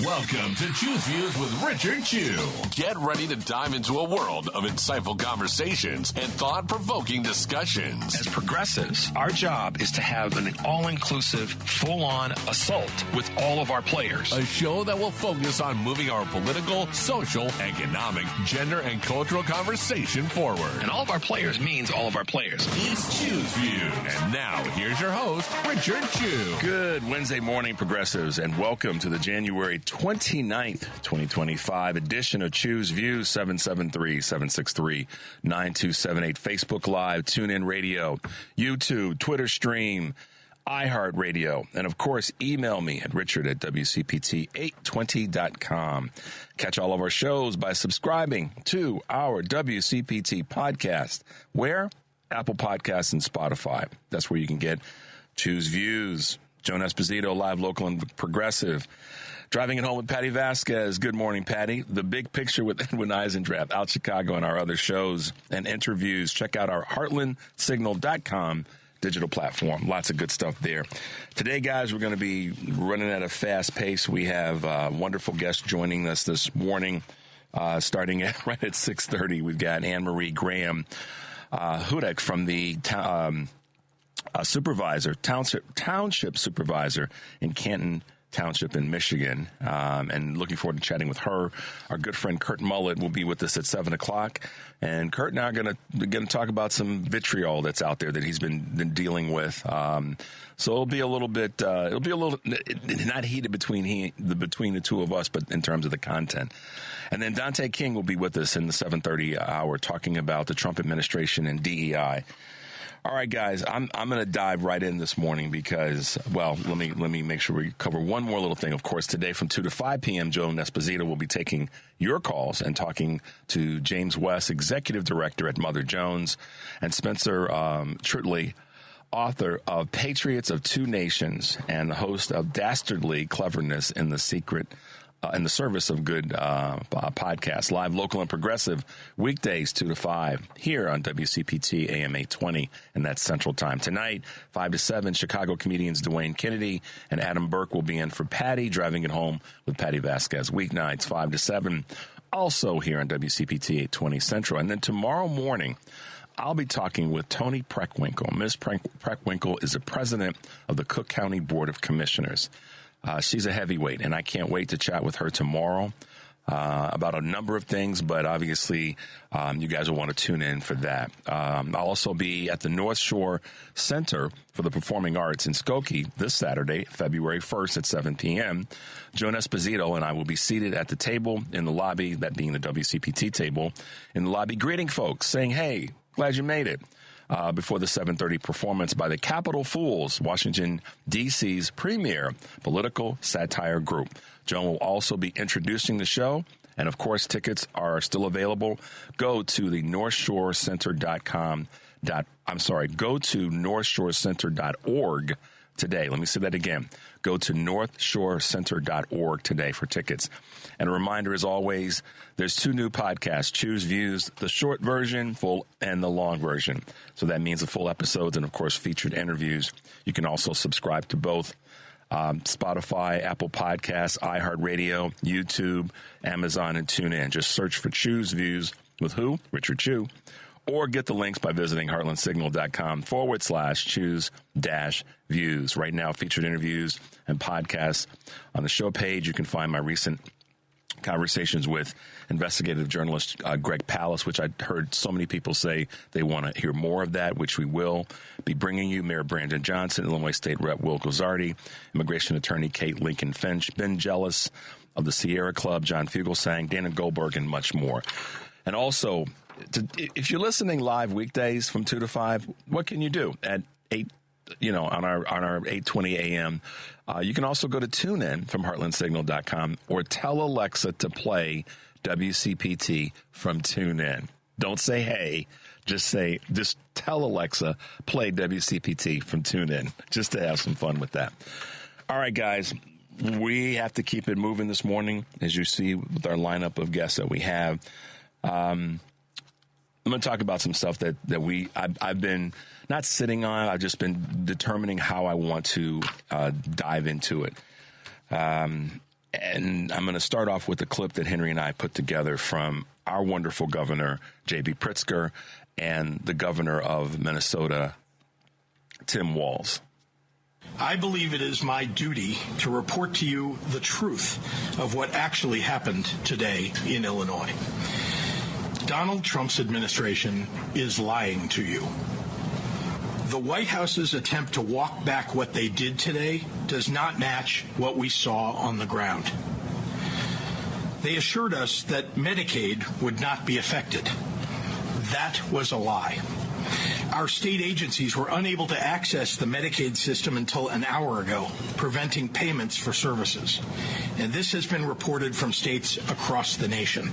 Welcome to Choose Views with Richard Chew. Get ready to dive into a world of insightful conversations and thought-provoking discussions. As progressives, our job is to have an all-inclusive, full-on assault with all of our players. A show that will focus on moving our political, social, economic, gender, and cultural conversation forward. And all of our players means all of our players. It's Choose Views. And now, here's your host, Richard Chew. Good Wednesday morning, progressives, and welcome to the January 29th, 2025 edition of Choose Views, 773-763-9278. Facebook Live, TuneIn Radio, YouTube, Twitter stream, iHeartRadio, and of course, email me at richard@wcpt820.com. Catch all of our shows by subscribing to our WCPT podcast. Where? Apple Podcasts and Spotify. That's where you can get Choose Views. Joan Esposito, live, local, and progressive. Driving it home with Patty Vasquez. Good morning, Patty. The Big Picture with Edwin Eisendrath, Out Chicago, and our other shows and interviews. Check out our heartlandsignal.com digital platform. Lots of good stuff there. Today, guys, we're going to be running at a fast pace. We have wonderful guests joining us this morning, starting right at 6:30. We've got Marie Graham Hudak from the township supervisor in Canton Township in Michigan, and looking forward to chatting with her. Our good friend Kurt Mullett will be with us at 7 o'clock, and Kurt and I are going to talk about some vitriol that's out there that he's been dealing with. So it'll be a little not heated between the two of us, but in terms of the content. And then Dante King will be with us in the 7:30 hour, talking about the Trump administration and DEI. All right, guys, I'm going to dive right in this morning because, well, let me make sure we cover one more little thing. Of course, today from 2 to 5 p.m., Joan Esposito will be taking your calls and talking to James West, Executive Director at Mother Jones, and Spencer Trutley, author of Patriots of Two Nations and the host of Dastardly Cleverness in the Service of Good podcast, live, local, and progressive, weekdays 2 to 5 here on WCPT AM 820, and that's Central Time. Tonight, 5 to 7, Chicago comedians Dwayne Kennedy and Adam Burke will be in for Patty, Driving It Home with Patty Vasquez, weeknights 5 to 7, also here on WCPT 820 Central. And then tomorrow morning, I'll be talking with Toni Preckwinkle. Ms. Preckwinkle is the president of the Cook County Board of Commissioners. She's a heavyweight, and I can't wait to chat with her tomorrow about a number of things, but obviously you guys will want to tune in for that. I'll also be at the North Shore Center for the Performing Arts in Skokie this Saturday, February 1st at 7 p.m. Joan Esposito and I will be seated at the table in the lobby, that being the WCPT table, in the lobby greeting folks, saying, hey, glad you made it. Before the 7:30 performance by the Capitol Fools, Washington, D.C.'s premier political satire group. Joan will also be introducing the show, and of course, tickets are still available. Go to the NorthShoreCenter.com. Go to NorthShoreCenter.org today. Let me say that again. Go to NorthShoreCenter.org today for tickets. And a reminder, as always, there's 2 new podcasts, Choose Views, the short version, full, and the long version. So that means the full episodes and, of course, featured interviews. You can also subscribe to both Spotify, Apple Podcasts, iHeartRadio, YouTube, Amazon, and TuneIn. Just search for Choose Views with who? Richard Chew. Or get the links by visiting heartlandsignal.com/choose-views. Right now, featured interviews and podcasts. On the show page, you can find my recent conversations with investigative journalist Greg Pallas, which I heard so many people say they want to hear more of that, which we will be bringing you. Mayor Brandon Johnson, Illinois State Rep Will Guzzardi, immigration attorney Kate Lincoln Finch, Ben Jealous of the Sierra Club, John Fugelsang, Dana Goldberg, and much more. And also, if you're listening live weekdays from 2 to 5, what can you do at 8? On our 8:20 a.m. You can also go to TuneIn from heartlandsignal.com or tell Alexa to play WCPT from TuneIn. Don't say hey, just tell Alexa play WCPT from TuneIn, just to have some fun with that. All right, guys, we have to keep it moving this morning, as you see with our lineup of guests that we have. I'm going to talk about some stuff that I've been not sitting on. I've just been determining how I want to dive into it. And I'm going to start off with a clip that Henry and I put together from our wonderful governor, J.B. Pritzker, and the governor of Minnesota, Tim Walz. I believe it is my duty to report to you the truth of what actually happened today in Illinois. Donald Trump's administration is lying to you. The White House's attempt to walk back what they did today does not match what we saw on the ground. They assured us that Medicaid would not be affected. That was a lie. Our state agencies were unable to access the Medicaid system until an hour ago, preventing payments for services. And this has been reported from states across the nation.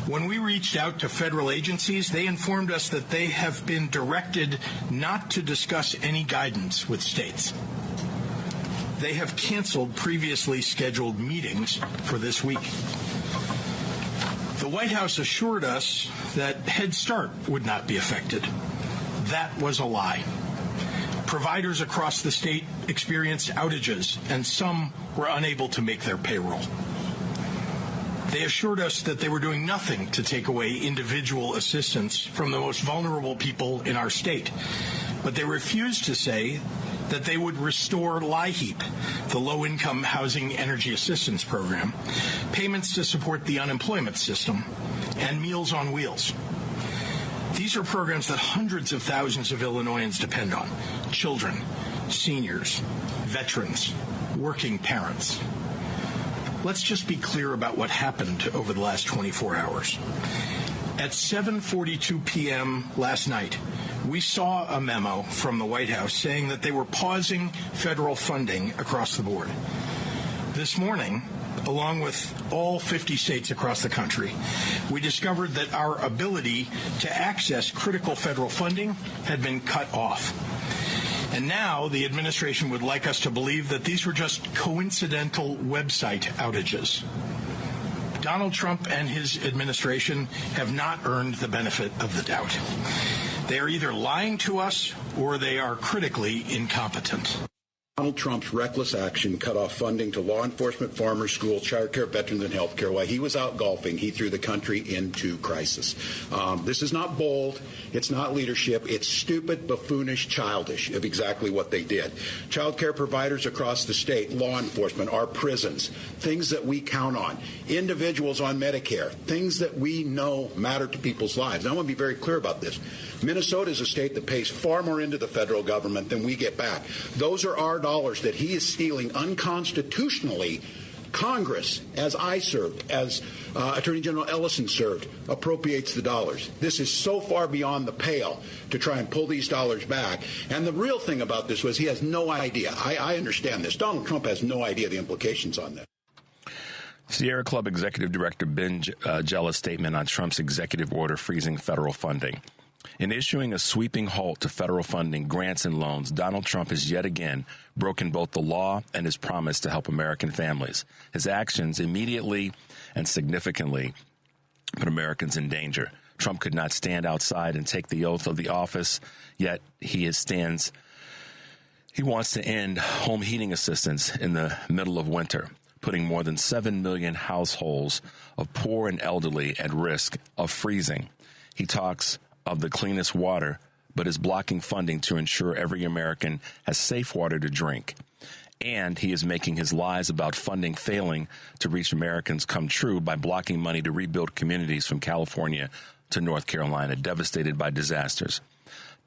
When we reached out to federal agencies, they informed us that they have been directed not to discuss any guidance with states. They have canceled previously scheduled meetings for this week. The White House assured us that Head Start would not be affected. That was a lie. Providers across the state experienced outages, and some were unable to make their payroll. They assured us that they were doing nothing to take away individual assistance from the most vulnerable people in our state. But they refused to say that they would restore LIHEAP, the Low-Income Housing Energy Assistance Program, payments to support the unemployment system, and Meals on Wheels. These are programs that hundreds of thousands of Illinoisans depend on: children, seniors, veterans, working parents. Let's just be clear about what happened over the last 24 hours. At 7:42 p.m. last night, we saw a memo from the White House saying that they were pausing federal funding across the board. This morning, along with all 50 states across the country, we discovered that our ability to access critical federal funding had been cut off. And now the administration would like us to believe that these were just coincidental website outages. Donald Trump and his administration have not earned the benefit of the doubt. They are either lying to us or they are critically incompetent. Donald Trump's reckless action cut off funding to law enforcement, farmers, schools, child care, veterans, and health care. While he was out golfing, he threw the country into crisis. This is not bold. It's not leadership. It's stupid, buffoonish, childish of exactly what they did. Child care providers across the state, law enforcement, our prisons, things that we count on, individuals on Medicare, things that we know matter to people's lives. And I want to be very clear about this. Minnesota is a state that pays far more into the federal government than we get back. Those are our dollars that he is stealing unconstitutionally. Congress, as I served, as Attorney General Ellison served, appropriates the dollars. This is so far beyond the pale to try and pull these dollars back. And the real thing about this was he has no idea. I understand this. Donald Trump has no idea the implications on this. Sierra Club Executive Director Ben Jella's statement on Trump's executive order freezing federal funding. In issuing a sweeping halt to federal funding, grants, and loans, Donald Trump has yet again broken both the law and his promise to help American families. His actions immediately and significantly put Americans in danger. Trump could not stand outside and take the oath of the office, yet he wants to end home heating assistance in the middle of winter, putting more than 7 million households of poor and elderly at risk of freezing. He talks of the cleanest water, but is blocking funding to ensure every American has safe water to drink. And he is making his lies about funding failing to reach Americans come true by blocking money to rebuild communities from California to North Carolina devastated by disasters.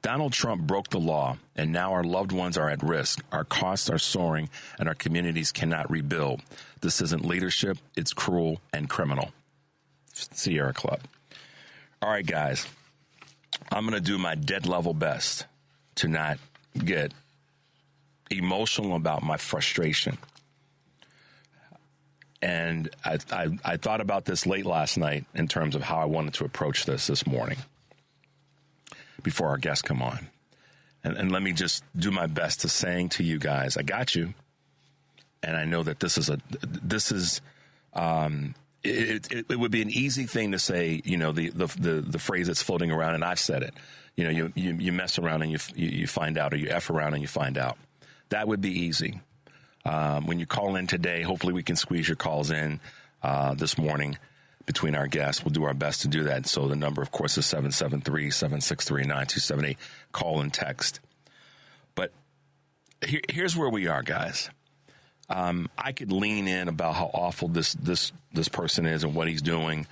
Donald Trump broke the law, and now our loved ones are at risk. Our costs are soaring, and our communities cannot rebuild. This isn't leadership. It's cruel and criminal. Sierra Club. All right, guys. I'm going to do my dead level best to not get emotional about my frustration. And I thought about this late last night in terms of how I wanted to approach this morning before our guests come on. And let me just do my best to saying to you guys, I got you. And I know that it would be an easy thing to say, you know, the phrase that's floating around, and I've said it, you know, you mess around and you find out, or you F around and you find out. That would be easy. When you call in today, hopefully we can squeeze your calls in this morning between our guests. We'll do our best to do that. So the number, of course, is 773-763-9278. Call and text. But here's where we are, guys. I could lean in about how awful this person is and what he's doing,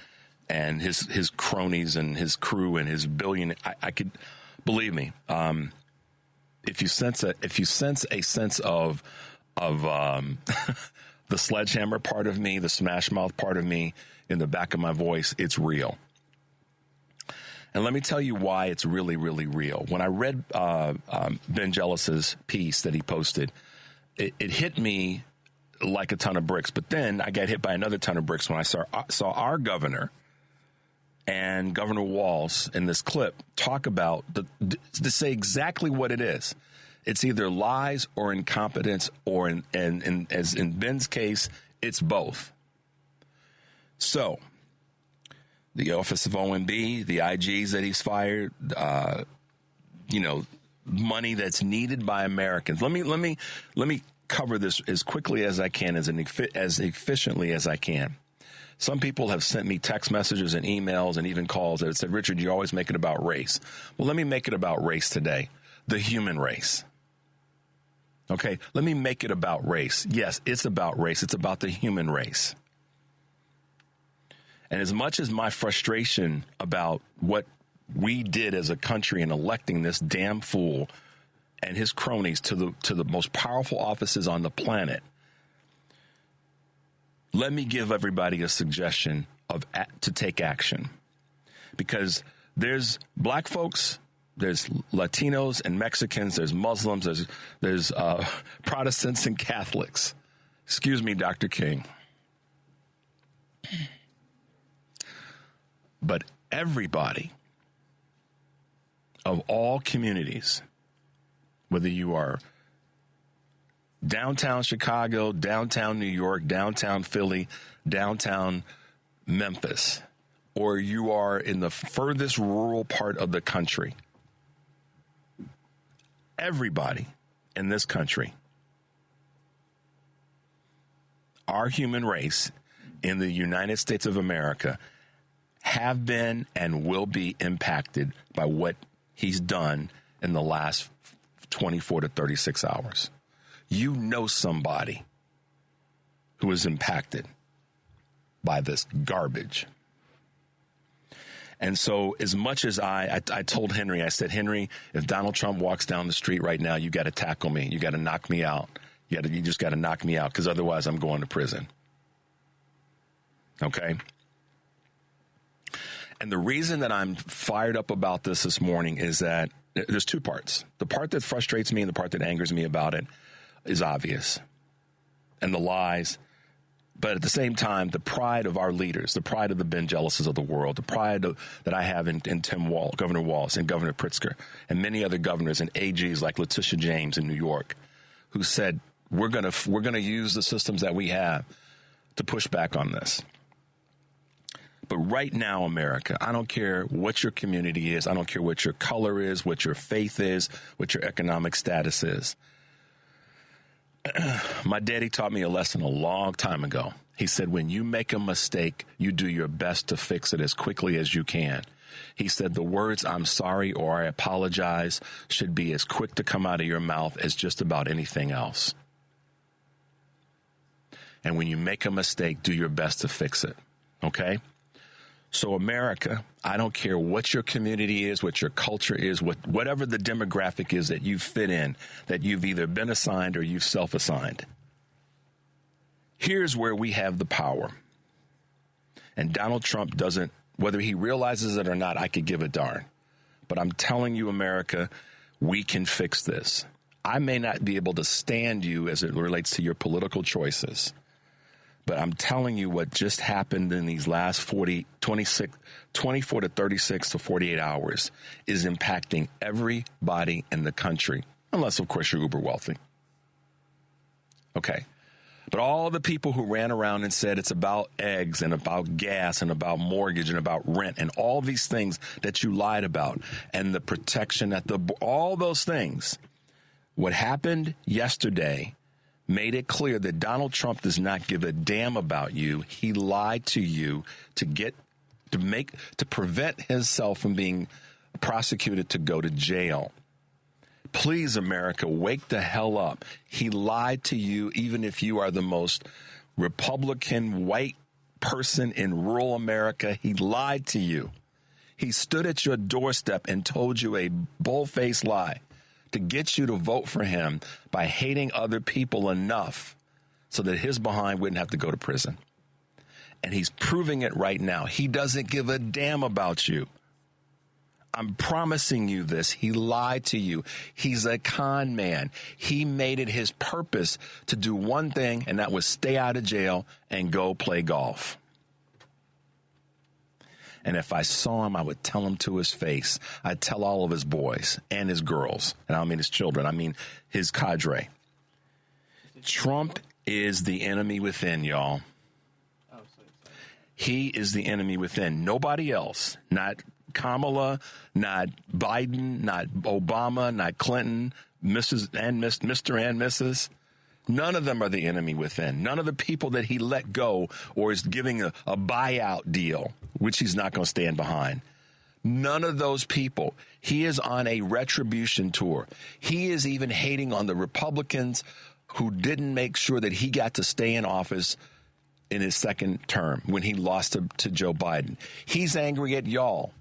and his cronies and his crew and his billion. I could, believe me. If you sense a sense of the sledgehammer part of me, the smash mouth part of me in the back of my voice, it's real. And let me tell you why it's really, really real. When I read Ben Jealous's piece that he posted, it hit me like a ton of bricks. But then I got hit by another ton of bricks when I saw our governor and Governor Walz in this clip talk about to say exactly what it is. It's either lies or incompetence, or as in Ben's case, it's both. So the Office of OMB, the IGs that he's fired, money that's needed by Americans. Let me cover this as quickly as I can, as efficiently as I can. Some people have sent me text messages and emails and even calls that said, Richard, you always make it about race. Well, let me make it about race today. The human race. Okay, let me make it about race. Yes, it's about race. It's about the human race. And as much as my frustration about what we did as a country in electing this damn fool and his cronies to the most powerful offices on the planet, let me give everybody a suggestion to take action. Because there's black folks, there's Latinos and Mexicans, there's Muslims, there's Protestants and Catholics. Excuse me, Dr. King. But everybody of all communities, whether you are downtown Chicago, downtown New York, downtown Philly, downtown Memphis, or you are in the furthest rural part of the country, everybody in this country, our human race in the United States of America, have been and will be impacted by what he's done in the last 24 to 36 hours. You know somebody who is impacted by this garbage. And so as much as I told Henry, I said, Henry, if Donald Trump walks down the street right now, you got to tackle me. You got to knock me out. You just got to knock me out, because otherwise I'm going to prison. Okay? And the reason that I'm fired up about this morning is that there's two parts. The part that frustrates me and the part that angers me about it is obvious. And the lies. But at the same time, the pride of our leaders, the pride of the Ben Jealouses of the world, the pride that I have in Governor Walz and Governor Pritzker and many other governors and AGs like Letitia James in New York, who said, we're gonna use the systems that we have to push back on this. But right now, America, I don't care what your community is. I don't care what your color is, what your faith is, what your economic status is. My daddy taught me a lesson a long time ago. He said, when you make a mistake, you do your best to fix it as quickly as you can. He said the words, I'm sorry or I apologize, should be as quick to come out of your mouth as just about anything else. And when you make a mistake, do your best to fix it. Okay? So America, I don't care what your community is, what your culture is, whatever the demographic is that you fit in, that you've either been assigned or you've self-assigned. Here's where we have the power. And Donald Trump doesn't, whether he realizes it or not, I could give a darn. But I'm telling you, America, we can fix this. I may not be able to stand you as it relates to your political choices. But I'm telling you, what just happened in these last 24 to 36 to 48 hours is impacting everybody in the country, unless, of course, you're uber wealthy. Okay. But all the people who ran around and said it's about eggs and about gas and about mortgage and about rent and all these things that you lied about and the protection at all those things, what happened yesterday made it clear that Donald Trump does not give a damn about you. He lied to you to prevent himself from being prosecuted to go to jail. Please, America, wake the hell up. He lied to you, even if you are the most Republican white person in rural America. He lied to you. He stood at your doorstep and told you a bull-faced lie to get you to vote for him by hating other people enough so that his behind wouldn't have to go to prison. And he's proving it right now. He doesn't give a damn about you. I'm promising you this. He lied to you. He's a con man. He made it his purpose to do one thing, and that was stay out of jail and go play golf. And if I saw him, I would tell him to his face. I'd tell all of his boys and his girls. And I don't mean his children. I mean his cadre. Trump is the enemy within, y'all. He is the enemy within. Nobody else. Not Kamala, not Biden, not Obama, not Clinton, Mr. and Mrs. None of them are the enemy within. None of the people that he let go or is giving a buyout deal, which he's not going to stand behind. None of those people. He is on a retribution tour. He is even hating on the Republicans who didn't make sure that he got to stay in office in his second term when he lost to Joe Biden. He's angry at y'all.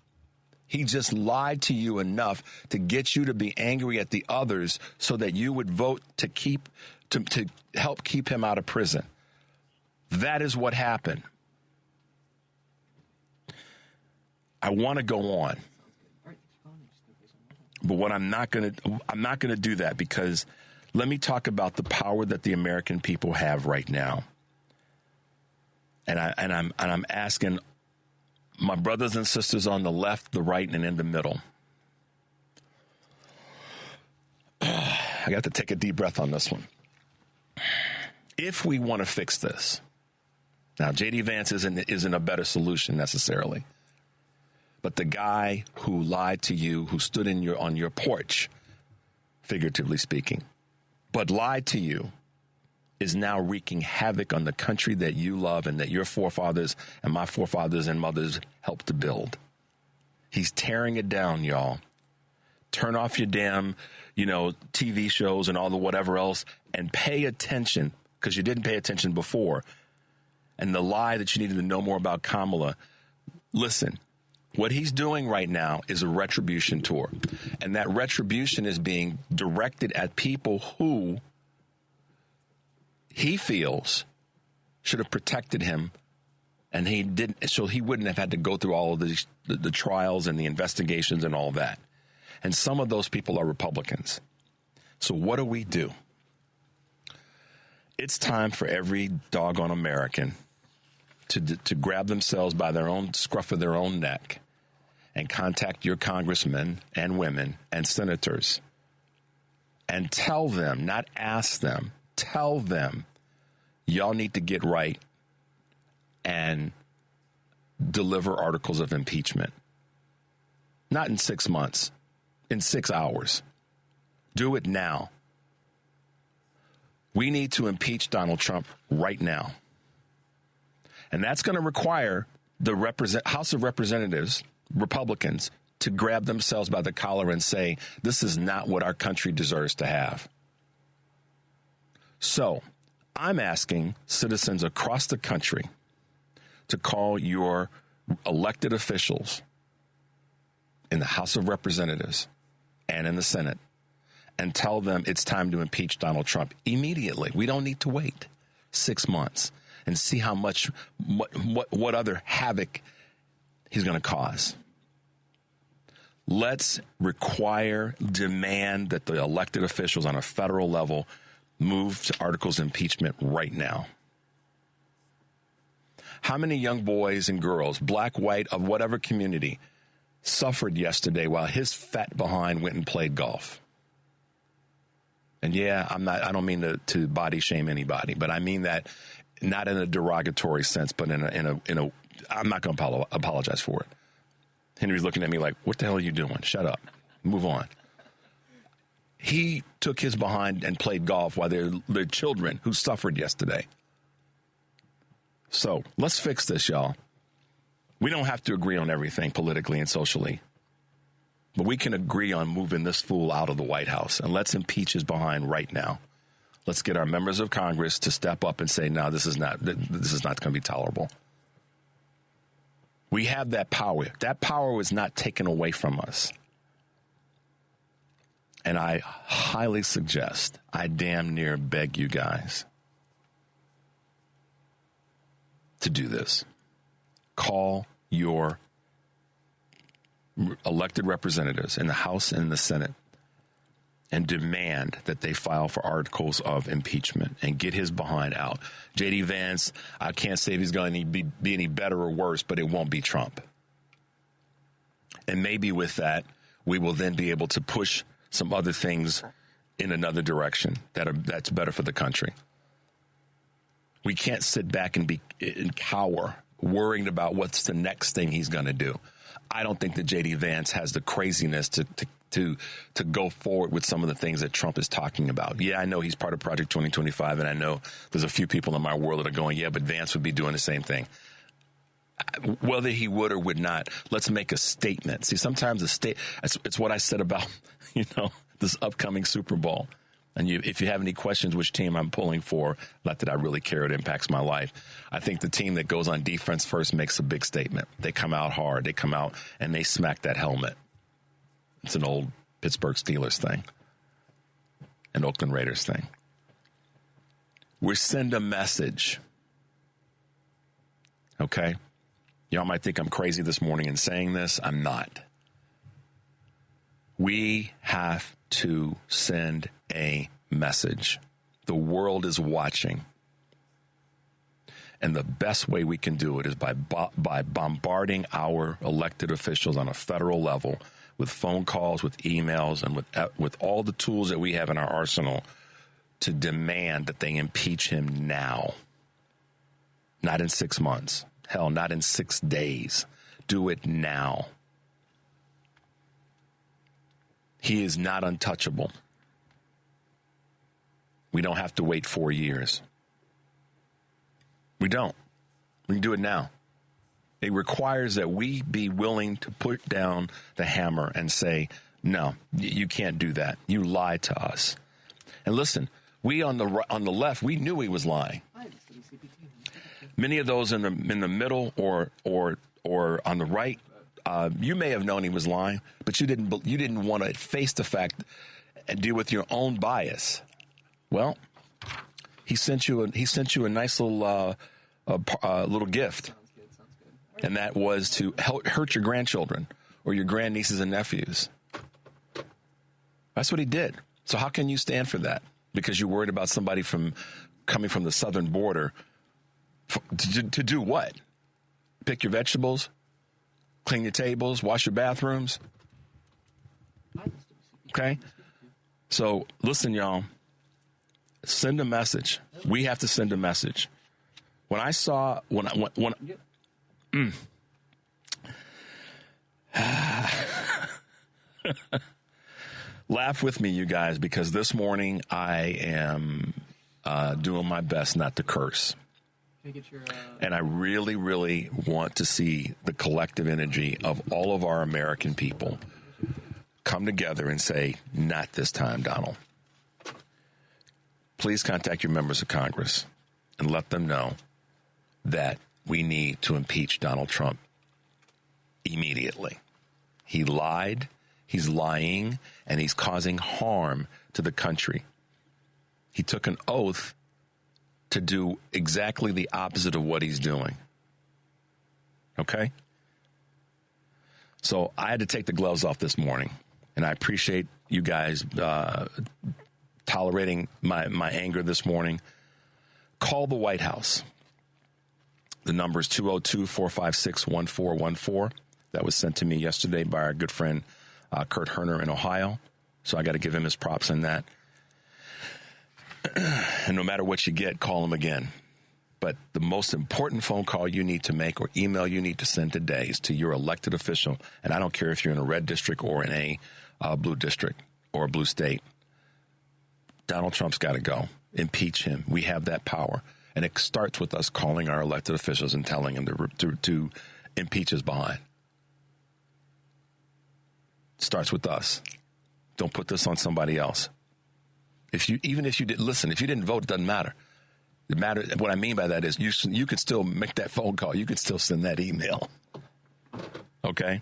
He just lied to you enough to get you to be angry at the others so that you would vote to help keep him out of prison. That is what happened. I want to go on, but what I'm not going to do that, because let me talk about the power that the American people have right now. And I'm asking my brothers and sisters on the left, the right, and in the middle. I got to take a deep breath on this one. If we want to fix this, now J.D. Vance isn't a better solution necessarily, but the guy who lied to you, who stood on your porch, figuratively speaking, but lied to you, is now wreaking havoc on the country that you love and that your forefathers and my forefathers and mothers helped to build. He's tearing it down, y'all. Turn off your damn, TV shows and all the whatever else and pay attention, because you didn't pay attention before. And the lie that you needed to know more about Kamala. Listen, what he's doing right now is a retribution tour. And that retribution is being directed at people who he feels should have protected him, and he didn't, so he wouldn't have had to go through all of the trials and the investigations and all that. And some of those people are Republicans. So what do we do? It's time for every doggone American to grab themselves by their own scruff of their own neck and contact your congressmen and women and senators and tell them, not ask them, tell them, y'all need to get right and deliver articles of impeachment. Not in 6 months, in 6 hours. Do it now. We need to impeach Donald Trump right now. And that's going to require the House of Representatives, Republicans, to grab themselves by the collar and say, this is not what our country deserves to have. So I'm asking citizens across the country to call your elected officials in the House of Representatives and in the Senate and tell them it's time to impeach Donald Trump immediately. We don't need to wait 6 months and see how much, what other havoc he's going to cause. Let's demand that the elected officials on a federal level move to articles of impeachment right now. How many young boys and girls, black, white, of whatever community, suffered yesterday while his fat behind went and played golf? And yeah, I don't mean to body shame anybody, but I mean that not in a derogatory sense, but in a I'm not going to apologize for it. Henry's looking at me like, what the hell are you doing? Shut up. Move on. He took his behind and played golf while their children who suffered yesterday. So let's fix this, y'all. We don't have to agree on everything politically and socially, but we can agree on moving this fool out of the White House, and let's impeach his behind right now. Let's get our members of Congress to step up and say, no, this is not going to be tolerable. We have that power. That power was not taken away from us. And I highly suggest, I damn near beg you guys to do this. Call your elected representatives in the House and in the Senate and demand that they file for articles of impeachment and get his behind out. J.D. Vance, I can't say if he's going to be any better or worse, but it won't be Trump. And maybe with that, we will then be able to push some other things in another direction that's better for the country. We can't sit back and cower, worrying about what's the next thing he's going to do. I don't think that J.D. Vance has the craziness to go forward with some of the things that Trump is talking about. Yeah, I know he's part of Project 2025, and I know there's a few people in my world that are going, yeah, but Vance would be doing the same thing. Whether he would or would not, let's make a statement. See, sometimes it's what I said about, this upcoming Super Bowl. And if you have any questions which team I'm pulling for, not that I really care, it impacts my life. I think the team that goes on defense first makes a big statement. They come out hard. They come out and they smack that helmet. It's an old Pittsburgh Steelers thing, an Oakland Raiders thing. We send a message. Okay? Y'all might think I'm crazy this morning in saying this. I'm not. We have to send a message. The world is watching. And the best way we can do it is by bombarding our elected officials on a federal level with phone calls, with emails, and with all the tools that we have in our arsenal to demand that they impeach him now. Not in 6 months. Hell, not in 6 days. Do it now. He is not untouchable. We don't have to wait 4 years. We don't. We can do it now. It requires that we be willing to put down the hammer and say, no, you can't do that. You lied to us. And listen, we on the left, we knew he was lying. Many of those in the middle or on the right, you may have known he was lying, but you didn't want to face the fact and deal with your own bias. Well, he sent you a nice little gift, and that was to hurt your grandchildren or your grandnieces and nephews. That's what he did. So how can you stand for that? Because you're worried about somebody coming from the southern border to do what? Pick your vegetables, clean your tables, wash your bathrooms. Okay? So listen, y'all. Send a message. We have to send a message. When I saw laugh with me, you guys, because this morning I am doing my best not to curse. And I really, really want to see the collective energy of all of our American people come together and say, not this time, Donald. Please contact your members of Congress and let them know that we need to impeach Donald Trump immediately. He lied, he's lying, and he's causing harm to the country. He took an oath to do exactly the opposite of what he's doing. Okay? So I had to take the gloves off this morning, and I appreciate you guys tolerating my anger this morning. Call the White House. The number is 202-456-1414. That was sent to me yesterday by our good friend Kurt Herner in Ohio. So I got to give him his props on that. And no matter what you get, call him again. But the most important phone call you need to make or email you need to send today is to your elected official. And I don't care if you're in a red district or in a blue district or a blue state. Donald Trump's got to go. Impeach him. We have that power. And it starts with us calling our elected officials and telling them to impeach us behind. It starts with us. Don't put this on somebody else. If you didn't vote, it doesn't matter. It matters. What I mean by that is you could still make that phone call. You could still send that email. Okay?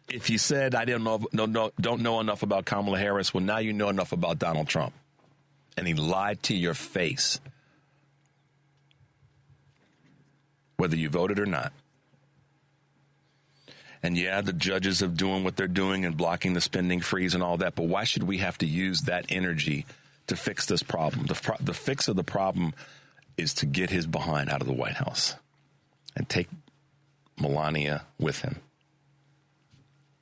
If you said, I don't know enough about Kamala Harris, well, now you know enough about Donald Trump. And he lied to your face. Whether you voted or not. And yeah, the judges are doing what they're doing and blocking the spending freeze and all that. But why should we have to use that energy to fix this problem? The fix of the problem is to get his behind out of the White House and take Melania with him.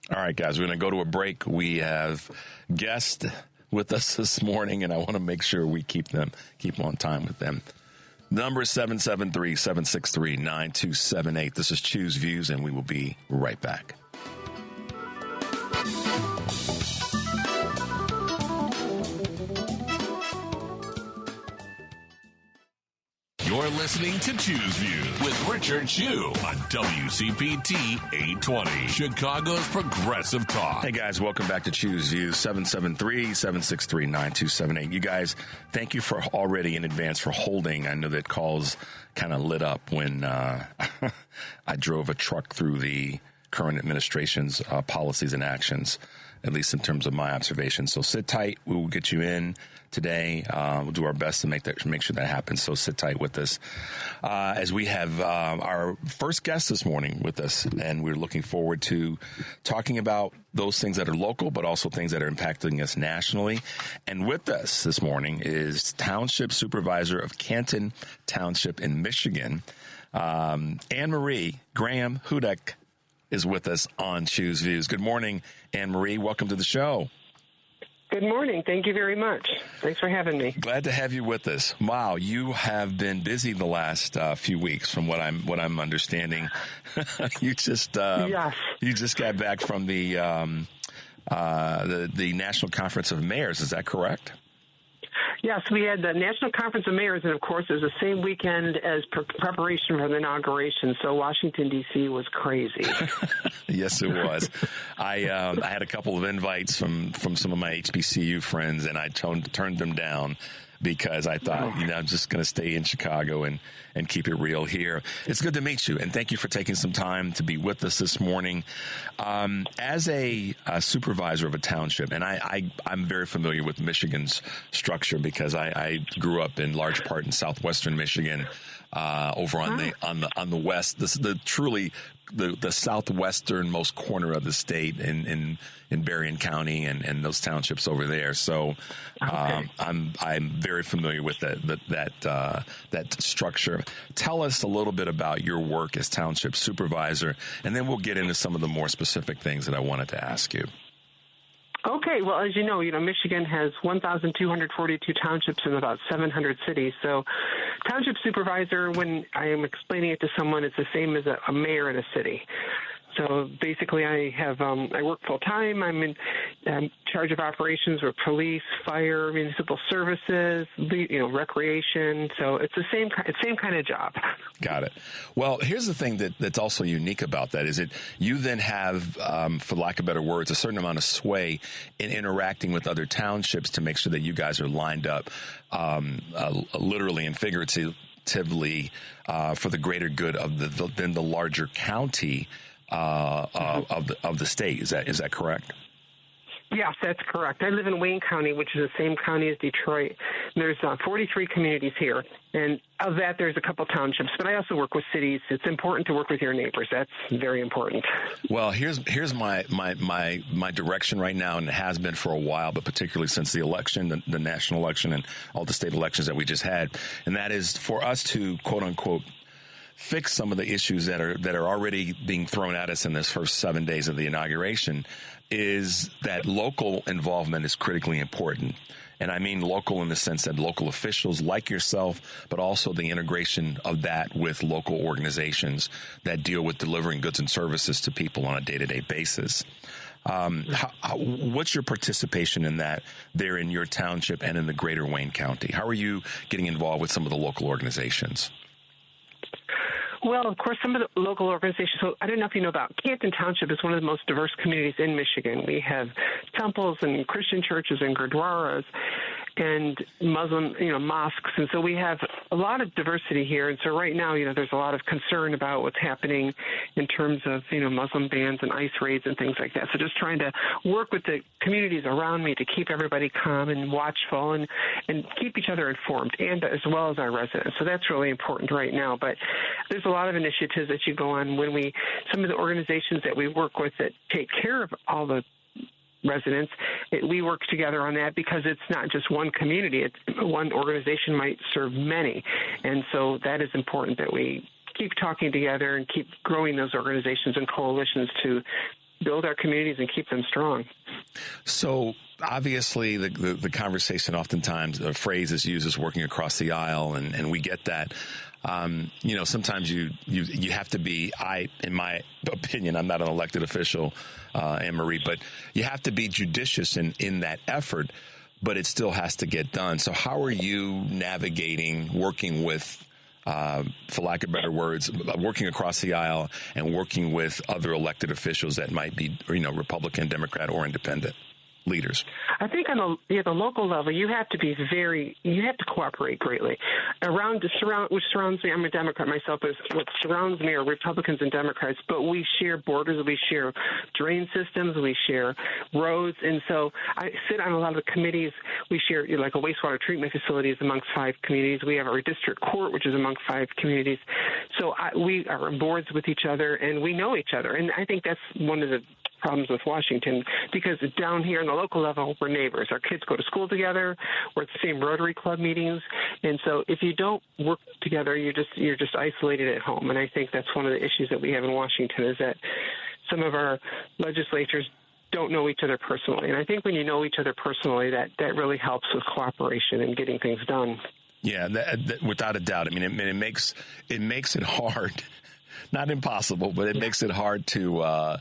All right, guys, we're going to go to a break. We have guests with us this morning, and I want to make sure we keep on time with them. The number is 773-763-9278. This is Choose Views, and we will be right back. You're listening to Choose Views with Richard Chu on WCPT 820, Chicago's Progressive Talk. Hey, guys, welcome back to Choose Views, 773-763-9278. You guys, thank you for already in advance for holding. I know that calls kind of lit up when I drove a truck through the current administration's policies and actions, at least in terms of my observations. So sit tight. We will get you in today. We'll do our best to make sure that happens. So sit tight with us as we have our first guest this morning with us, and we're looking forward to talking about those things that are local, but also things that are impacting us nationally. And with us this morning is Township Supervisor of Canton Township in Michigan, Marie Graham Hudak is with us on Choose Views. Good morning, Anne-Marie. Welcome to the show. Good morning. Thank you very much. Thanks for having me. Glad to have you with us. Wow, you have been busy the last few weeks, from what I'm understanding. You just yes. You just got back from the National Conference of Mayors. Is that correct? Yes, we had the National Conference of Mayors, and of course, it was the same weekend as preparation for the inauguration. So Washington, D.C. was crazy. Yes, it was. I had a couple of invites from some of my HBCU friends, and I turned them down because I thought, I'm just going to stay in Chicago and keep it real here. It's good to meet you, and thank you for taking some time to be with us this morning. As a supervisor of a township, and I'm very familiar with Michigan's structure because I grew up in large part in southwestern Michigan, over on the west. This is the southwesternmost corner of the state in Berrien County and those townships over there. So I'm very familiar with that structure. Tell us a little bit about your work as township supervisor, and then we'll get into some of the more specific things that I wanted to ask you. Okay, well, as you know, Michigan has 1,242 townships in about 700 cities. So township supervisor, when I am explaining it to someone, it's the same as a mayor in a city. So basically, I work full time. I'm in charge of operations with police, fire, municipal services, recreation. So it's the same kind of job. Got it. Well, here's the thing that's also unique about that is that you then have, for lack of better words, a certain amount of sway in interacting with other townships to make sure that you guys are lined up, literally and figuratively, for the greater good of the larger county. Of the state. Is that correct? Yes, that's correct. I live in Wayne County, which is the same county as Detroit. There's 43 communities here, and of that, there's a couple townships. But I also work with cities. It's important to work with your neighbors. That's very important. Well, here's my direction right now, and it has been for a while, but particularly since the election, the national election, and all the state elections that we just had, and that is for us to quote unquote fix some of the issues that are already being thrown at us in this first 7 days of the inauguration, is that local involvement is critically important. And I mean local in the sense that local officials like yourself, but also the integration of that with local organizations that deal with delivering goods and services to people on a day-to-day basis. What's your participation in that there in your township and in the greater Wayne County? How are you getting involved with some of the local organizations? Well, of course, some of the local organizations, so I don't know if you know about Canton Township is one of the most diverse communities in Michigan. We have temples and Christian churches and gurdwaras and Muslim, mosques. And so we have a lot of diversity here. And so right now, there's a lot of concern about what's happening in terms of, Muslim bans and ICE raids and things like that. So just trying to work with the communities around me to keep everybody calm and watchful and keep each other informed, and as well as our residents. So that's really important right now. But there's a lot of initiatives that you go on when some of the organizations that we work with that take care of all the residents, we work together on that because it's not just one community. One organization might serve many. And so that is important that we keep talking together and keep growing those organizations and coalitions to build our communities and keep them strong. So obviously the conversation oftentimes, a phrase is used as working across the aisle, and we get that. Sometimes you have to be, in my opinion, I'm not an elected official, Anne-Marie, but you have to be judicious in that effort, but it still has to get done. So how are you navigating working with, for lack of better words, working across the aisle and working with other elected officials that might be, Republican, Democrat, or independent leaders? I think on the local level, you have to cooperate greatly. Which surrounds me, I'm a Democrat myself, but what surrounds me are Republicans and Democrats, but we share borders, we share drain systems, we share roads, and so I sit on a lot of the committees. We share like a wastewater treatment facility is amongst 5 communities. We have our district court, which is amongst 5 communities. So we are on boards with each other, and we know each other, and I think that's one of the problems with Washington, because down here on the local level, we're neighbors. Our kids go to school together. We're at the same Rotary Club meetings. And so if you don't work together, you're just isolated at home. And I think that's one of the issues that we have in Washington, is that some of our legislators don't know each other personally. And I think when you know each other personally, that really helps with cooperation and getting things done. Yeah, that, without a doubt. I mean, it makes it hard, not impossible, but it makes it hard to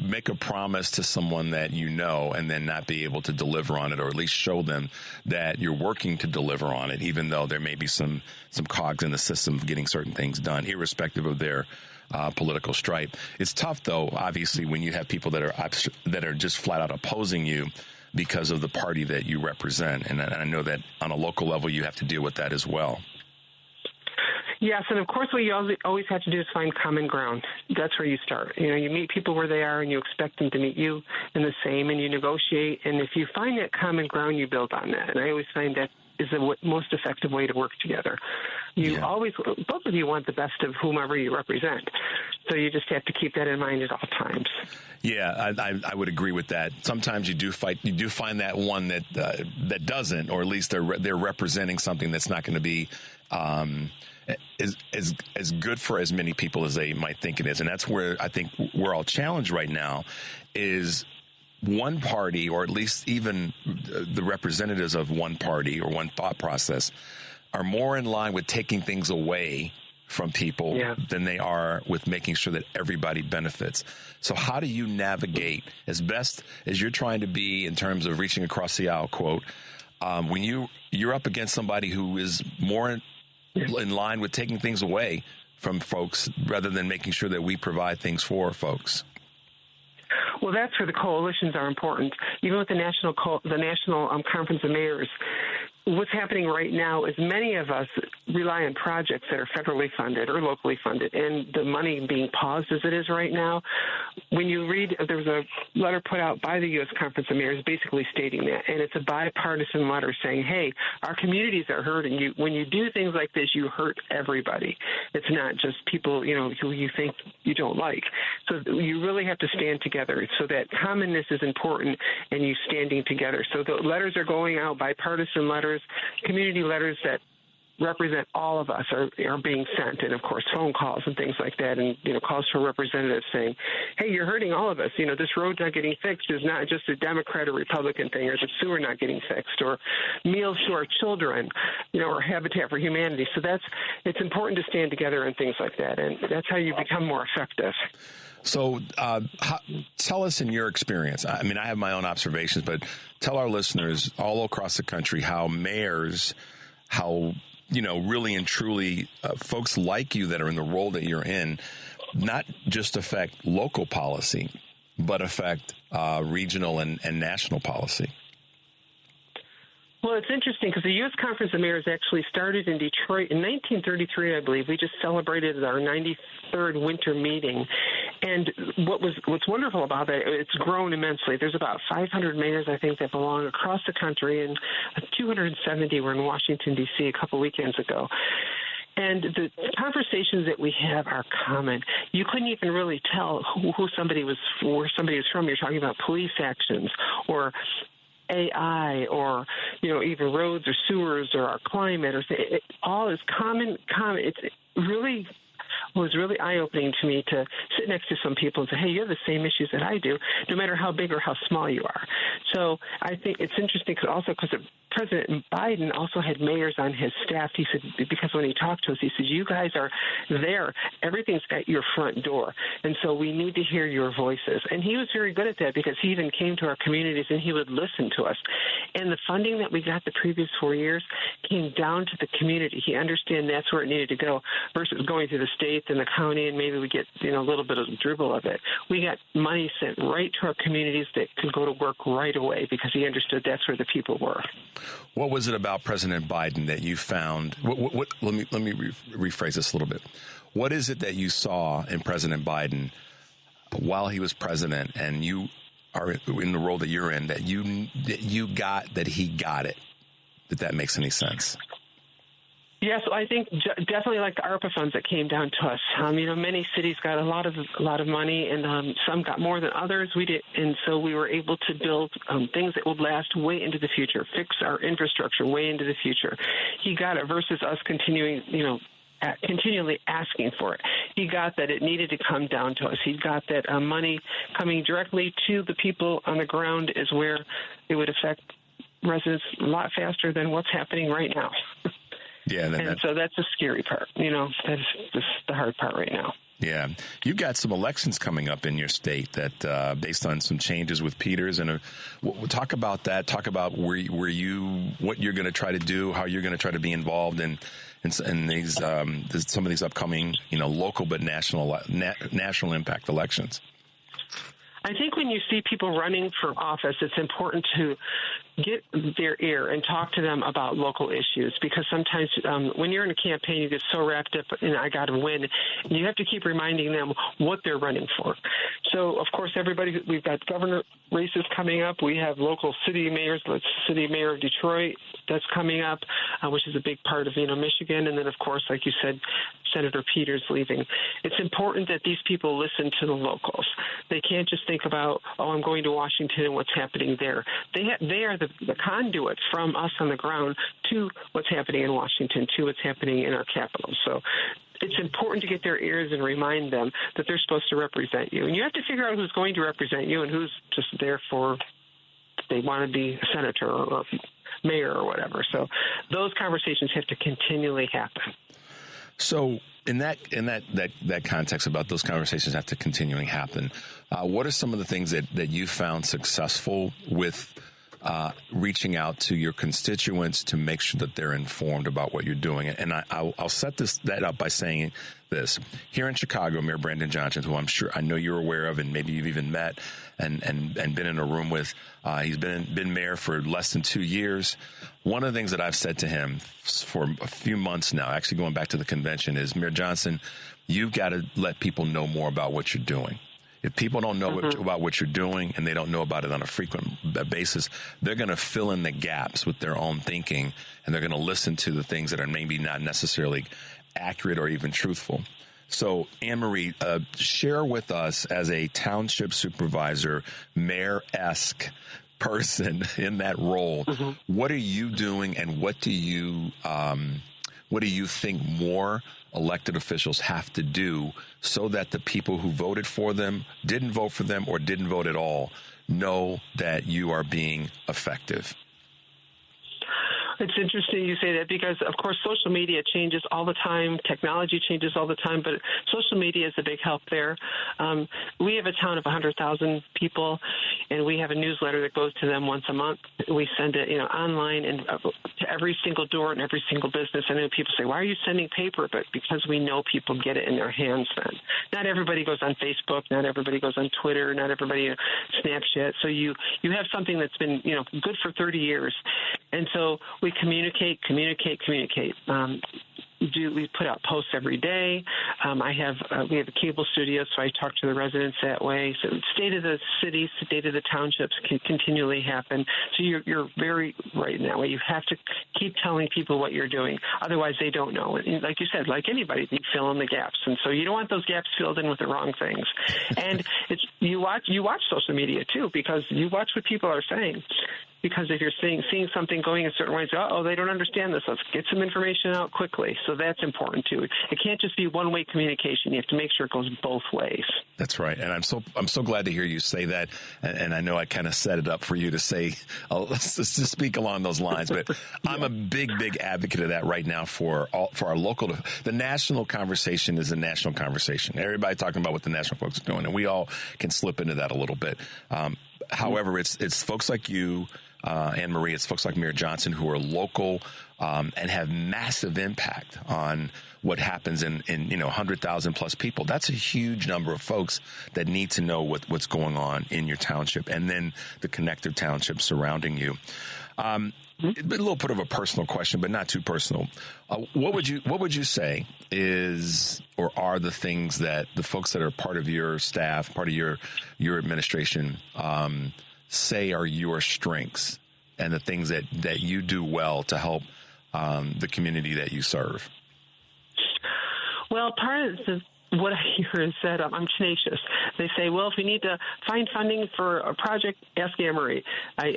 make a promise to someone that and then not be able to deliver on it, or at least show them that you're working to deliver on it, even though there may be some cogs in the system of getting certain things done, irrespective of their political stripe. It's tough, though, obviously, when you have people that are just flat out opposing you because of the party that you represent. And I know that on a local level, you have to deal with that as well. Yes, and of course what you always have to do is find common ground. That's where you start. You meet people where they are, and you expect them to meet you in the same, and you negotiate. And if you find that common ground, you build on that. And I always find that is the most effective way to work together. Both of you want the best of whomever you represent. So you just have to keep that in mind at all times. Yeah, I would agree with that. Sometimes you do find that one that doesn't, or at least they're representing something that's not going to be as good for as many people as they might think it is. And that's where I think we're all challenged right now, is one party, or at least even the representatives of one party or one thought process, are more in line with taking things away from people than they are with making sure that everybody benefits. So how do you navigate, as best as you're trying to be in terms of reaching across the aisle, quote, when you're up against somebody who is more in line with taking things away from folks rather than making sure that we provide things for folks? Well, that's where the coalitions are important. Even with the National Conference of Mayors, what's happening right now is many of us rely on projects that are federally funded or locally funded, and the money being paused as it is right now. When you read, there was a letter put out by the U.S. Conference of Mayors basically stating that, and it's a bipartisan letter saying, hey, our communities are hurting. When you do things like this, you hurt everybody. It's not just people, who you think you don't like. So you really have to stand together. So that commonness is important, and you standing together. So the letters are going out, bipartisan letters, community letters that represent all of us are being sent, and of course phone calls and things like that, and calls for representatives saying, hey, you're hurting all of us. This road not getting fixed is not just a Democrat or Republican thing, or the sewer not getting fixed, or meals to our children, or Habitat for Humanity. So it's important to stand together and things like that, and that's how you become more effective. So tell us, in your experience, I mean, I have my own observations, but tell our listeners all across the country how mayors, really and truly folks like you that are in the role that you're in, not just affect local policy, but affect regional and national policy. Well, it's interesting because the U.S. Conference of Mayors actually started in Detroit in 1933, I believe. We just celebrated our 93rd winter meeting. And what's wonderful about that, it's grown immensely. There's about 500 mayors, I think, that belong across the country, and 270 were in Washington, D.C. a couple weekends ago. And the conversations that we have are common. You couldn't even really tell who somebody was, where somebody was from. You're talking about police actions or AI, or even roads or sewers or our climate, or it all is common. It was really eye-opening to me to sit next to some people and say, hey, you have the same issues that I do, no matter how big or how small you are. So I think it's interesting because President Biden also had mayors on his staff. He said, because when he talked to us, he said, you guys are there. Everything's at your front door. And so we need to hear your voices. And he was very good at that because he even came to our communities and he would listen to us. And the funding that we got the previous 4 years came down to the community. He understood that's where it needed to go versus going to the state and the county, and maybe we get a little bit of a dribble of it. We got money sent right to our communities that could go to work right away because he understood that's where the people were. What was it about President Biden that you found? Let me rephrase this a little bit. What is it that you saw in President Biden while he was president, and you are in the role that you're in, that you got that he got it? If that makes any sense. Yes, I think definitely like the ARPA funds that came down to us. Many cities got a lot of money, and some got more than others. We did, and so we were able to build things that would last way into the future, fix our infrastructure way into the future. He got it versus us continually asking for it. He got that it needed to come down to us. He got that money coming directly to the people on the ground is where it would affect residents a lot faster than what's happening right now. Yeah, and so that's the scary part. That's just the hard part right now. Yeah. You've got some elections coming up in your state that based on some changes with Peters. And we'll talk about that. Talk about what you're going to try to do, how you're going to try to be involved in these some of these upcoming, local but national impact elections. I think when you see people running for office, it's important to get their ear and talk to them about local issues, because sometimes when you're in a campaign, you get so wrapped up in I got to win, and you have to keep reminding them what they're running for. So, of course, we've got governor races coming up. We have local city mayors, like city mayor of Detroit, that's coming up, which is a big part of, Michigan. And then, of course, like you said, Senator Peters leaving. It's important that these people listen to the locals. They can't just think about, I'm going to Washington and what's happening there. They are the conduit from us on the ground to what's happening in Washington, to what's happening in our capital. So it's important to get their ears and remind them that they're supposed to represent you. And you have to figure out who's going to represent you and who's just there for they want to be a senator or mayor or whatever. So those conversations have to continually happen. So in that context about those conversations have to continually happen, what are some of the things that you found successful with reaching out to your constituents to make sure that they're informed about what you're doing? And I'll set that up by saying this. Here in Chicago, Mayor Brandon Johnson, who I know you're aware of and maybe you've even met and been in a room with, he's been mayor for less than 2 years. One of the things that I've said to him for a few months now, actually going back to the convention, is, Mayor Johnson, you've got to let people know more about what you're doing. If people don't know about what you're doing and they don't know about it on a frequent basis, they're going to fill in the gaps with their own thinking, and they're going to listen to the things that are maybe not necessarily accurate or even truthful. So, Anne-Marie, share with us, as a township supervisor, mayor-esque person in that role, what are you doing, and what do you what do you think more elected officials have to do so that the people who voted for them, didn't vote for them, or didn't vote at all know that you are being effective? It's interesting you say that because, of course, social media changes all the time. Technology changes all the time, but social media is a big help there. We have a town of 100,000 people, and we have a newsletter that goes to them once a month. We send it, online and to every single door and every single business. I know people say, why are you sending paper? But because we know people get it in their hands then. Not everybody goes on Facebook. Not everybody goes on Twitter. Not everybody Snapchat. So you have something that's been, good for 30 years. And so we communicate. We put out posts every day. We have a cable studio, so I talk to the residents that way. So state of the city, state of the townships can continually happen. So you're very right in that way. You have to keep telling people what you're doing. Otherwise, they don't know. And like you said, like anybody, you fill in the gaps. And so you don't want those gaps filled in with the wrong things. And you watch social media, too, because you watch what people are saying. Because if you're seeing something going a certain way, they don't understand this. Let's get some information out quickly. So that's important too. It can't just be one-way communication. You have to make sure it goes both ways. That's right, and I'm so glad to hear you say that. And I know I kind of set it up for you to say to speak along those lines, but I'm a big advocate of that right now for our local. The national conversation is a national conversation. Everybody talking about what the national folks are doing, and we all can slip into that a little bit. However, it's folks like you. Anne Marie, it's folks like Mayor Johnson who are local and have massive impact on what happens in 100,000 plus people. That's a huge number of folks that need to know what's going on in your township and then the connective townships surrounding you. A little bit of a personal question, but not too personal. What would you say is or are the things that the folks that are part of your staff, part of your administration, say are your strengths and the things that you do well to help the community that you serve? Well, part of what I hear is that I'm tenacious. They say, well, if we need to find funding for a project, ask Anne Marie. I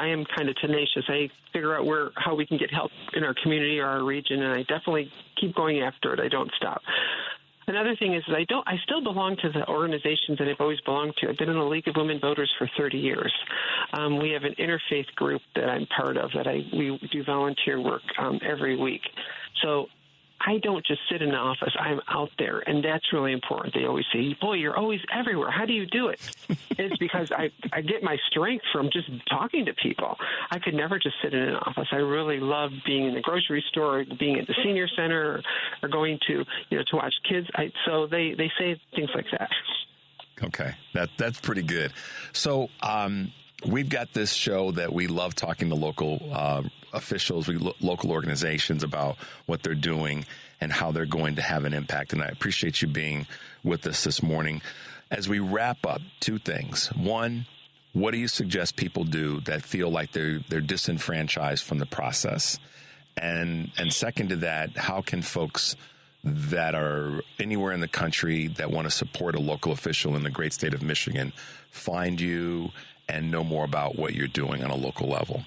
am kind of tenacious. I figure out how we can get help in our community or our region, and I definitely keep going after it. I don't stop. Another thing is I still belong to the organizations that I've always belonged to. I've been in the League of Women Voters for 30 years. We have an interfaith group that I'm part of we do volunteer work every week. So I don't just sit in the office. I'm out there, and that's really important. They always say, boy, you're always everywhere. How do you do it? It's because I get my strength from just talking to people. I could never just sit in an office. I really love being in the grocery store, being at the senior center, or going to watch kids. So they say things like that. Okay, that's pretty good. So we've got this show that we love talking to local officials, local organizations about what they're doing and how they're going to have an impact. And I appreciate you being with us this morning. As we wrap up, two things. One, what do you suggest people do that feel like they're disenfranchised from the process? And second to that, how can folks that are anywhere in the country that want to support a local official in the great state of Michigan find you and know more about what you're doing on a local level?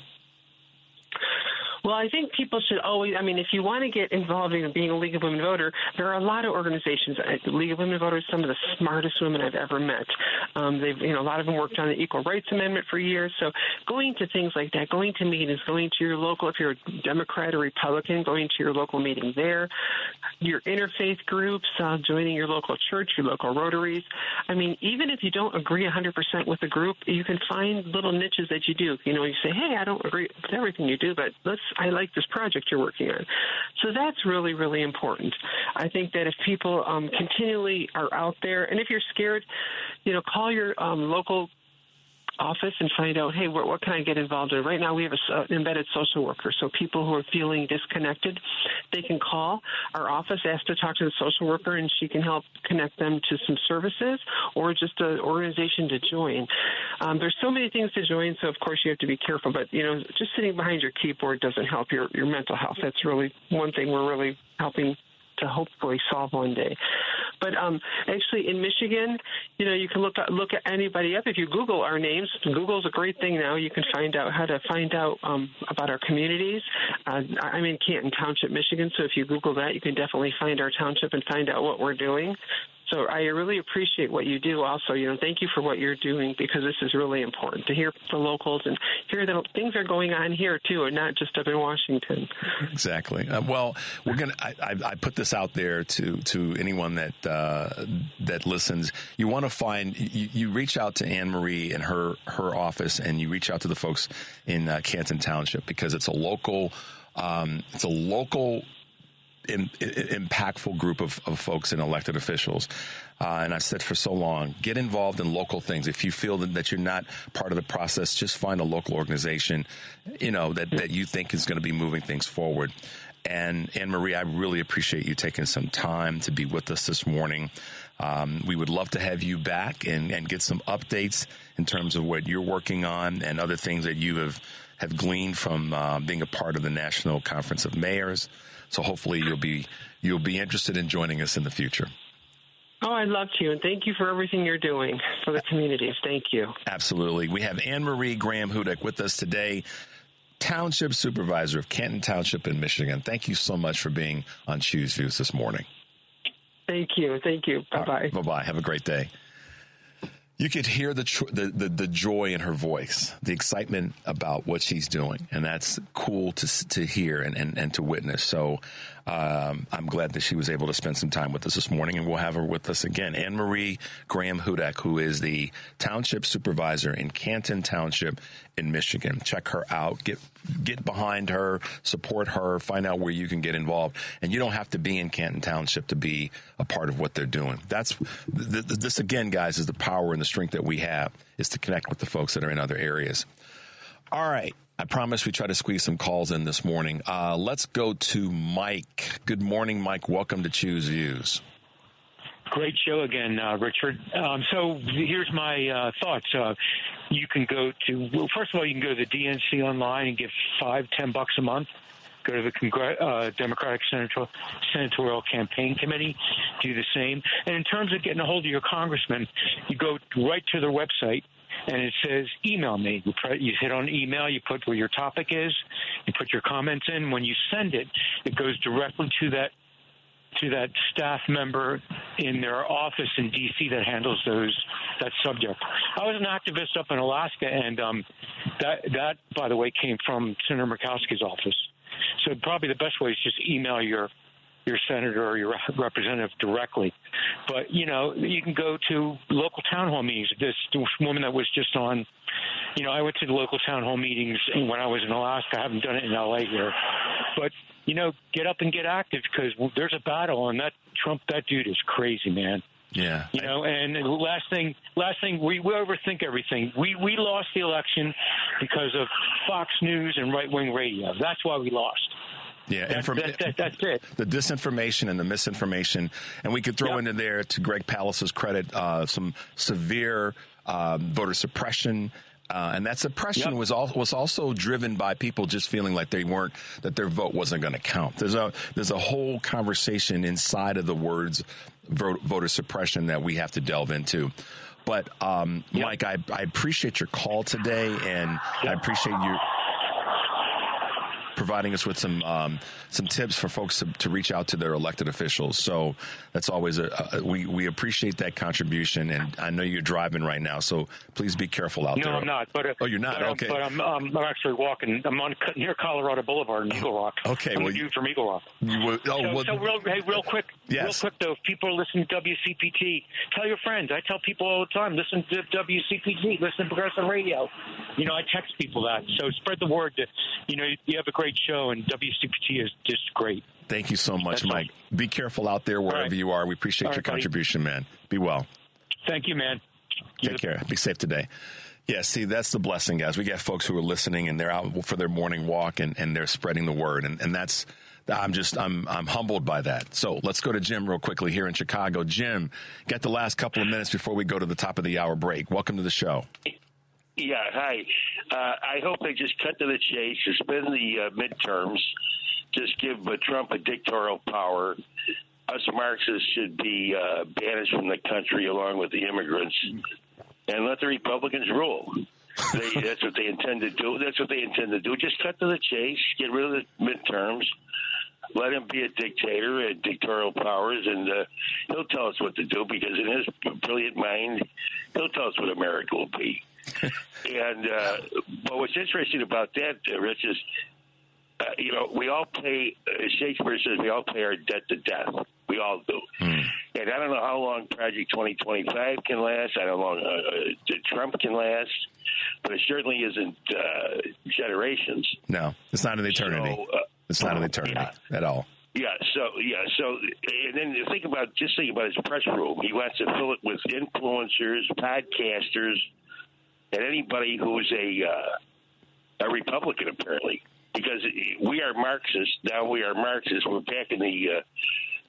Well, I think people should always, if you want to get involved in being a League of Women Voter, there are a lot of organizations. The League of Women Voters, some of the smartest women I've ever met. They've, a lot of them worked on the Equal Rights Amendment for years. So going to things like that, going to meetings, going to your local, if you're a Democrat or Republican, going to your local meeting there, your interfaith groups, joining your local church, your local Rotaries. Even if you don't agree 100% with the group, you can find little niches that you do. You say, hey, I don't agree with everything you do, but I like this project you're working on. So that's really, really important. I think that if people continually are out there, and if you're scared, call your local office and find out, hey, what can I get involved in? Right now we have an embedded social worker, so people who are feeling disconnected, they can call our office, ask to talk to the social worker, and she can help connect them to some services or just an organization to join. There's so many things to join, so of course you have to be careful, but just sitting behind your keyboard doesn't help your mental health. That's really one thing we're really helping to hopefully solve one day. But actually, in Michigan, you can look at anybody up. If you Google our names, Google's a great thing now. You can find out how to find out about our communities. I'm in Canton Township, Michigan, so if you Google that, you can definitely find our township and find out what we're doing. So I really appreciate what you do also. Thank you for what you're doing, because this is really important to hear from the locals and hear that things are going on here too, and not just up in Washington. Exactly. Well, we're going to, I put this out there to anyone that listens. You want to find, you reach out to Anne Marie and her office, and you reach out to the folks in Canton Township, because it's a local, impactful group of folks and elected officials. And I said for so long, get involved in local things. If you feel that you're not part of the process, just find a local organization, that you think is going to be moving things forward. And Anne Marie, I really appreciate you taking some time to be with us this morning. We would love to have you back and get some updates in terms of what you're working on and other things that you have gleaned from being a part of the National Conference of Mayors. So hopefully you'll be interested in joining us in the future. Oh, I'd love to, and thank you for everything you're doing for the communities. Thank you. Absolutely. We have Anne Marie Graham Hudak with us today, Township Supervisor of Canton Township in Michigan. Thank you so much for being on Choose Views this morning. Thank you. Bye-bye. Right, bye-bye. Have a great day. You could hear the joy in her voice, the excitement about what she's doing, and that's cool to hear and to witness. So I'm glad that she was able to spend some time with us this morning, and we'll have her with us again. Anne Marie Graham Hudak, who is the Township Supervisor in Canton Township in Michigan. Check her out. Get behind her, support her, find out where you can get involved. And you don't have to be in Canton Township to be a part of what they're doing. This again, guys, is the power and the strength that we have, is to connect with the folks that are in other areas. All right. I promise we try to squeeze some calls in this morning. Let's go to Mike. Good morning, Mike. Welcome to Choose Views. Great show again, Richard. So here's my thoughts. You can go to, first of all, you can go to the DNC online and give $5-10 a month. Go to the Democratic Senatorial Campaign Committee, do the same. And in terms of getting a hold of your congressman, you go right to their website, and it says, email me. You hit on email, you put where your topic is, you put your comments in. When you send it, it goes directly to that staff member in their office in D.C. that handles that subject. I was an activist up in Alaska, and that, by the way, came from Senator Murkowski's office. So probably the best way is just email your senator or your representative directly. But, you can go to local town hall meetings. This woman that was just on, I went to the local town hall meetings when I was in Alaska. I haven't done it in L.A. here. But, get up and get active, because there's a battle, and that dude is crazy, man. Yeah. And last thing, we overthink everything. We lost the election because of Fox News and right-wing radio. That's why we lost. Yeah, that's it. The disinformation and the misinformation. And we could throw into there, to Greg Pallas's credit, some severe voter suppression. And that suppression was also driven by people just feeling like that their vote wasn't going to count. There's a whole conversation inside of the words voter suppression that we have to delve into. But Mike, I appreciate your call today, and I appreciate you providing us with some tips for folks to reach out to their elected officials. So that's always we appreciate that contribution. And I know you're driving right now, so please be careful out there. No, I'm not. But you're not. Okay. But I'm actually walking. I'm near Colorado Boulevard in Eagle Rock. Okay. I'm a dude from Eagle Rock. Real quick. Yes. Real quick though, if people are listening to WCPT, tell your friends. I tell people all the time, listen to WCPT, listen to Progressive Radio. I text people that. So spread the word that you have a great show, and WCPT is just great. Thank you so much, Mike. Be careful out there wherever you are. We appreciate your contribution, man. Be well. Thank you, man. Take care. Be safe today. Yeah, see, that's the blessing, guys. We got folks who are listening, and they're out for their morning walk, and they're spreading the word. And that's, I'm humbled by that. So let's go to Jim real quickly here in Chicago. Jim, got the last couple of minutes before we go to the top of the hour break. Welcome to the show. Yeah, hi. I hope they just cut to the chase, suspend the midterms, just give Trump a dictatorial power, us Marxists should be banished from the country along with the immigrants and let the Republicans rule. That's what they intend to do. Just cut to the chase, get rid of the midterms, let him be a dictator and dictatorial powers, and he'll tell us what to do because in his brilliant mind, he'll tell us what America will be. And but what's interesting about that, Rich, is we all pay. Shakespeare says we all pay our debt to death. We all do. And I don't know how long Project 2025 can last. I don't know how long Trump can last. But it certainly isn't generations. No, it's not an eternity. So, it's not an eternity at all. So, and then think about his press room. He wants to fill it with influencers, podcasters, and anybody who's a Republican, apparently. Because we are Marxists. Now we are Marxists. We're back in the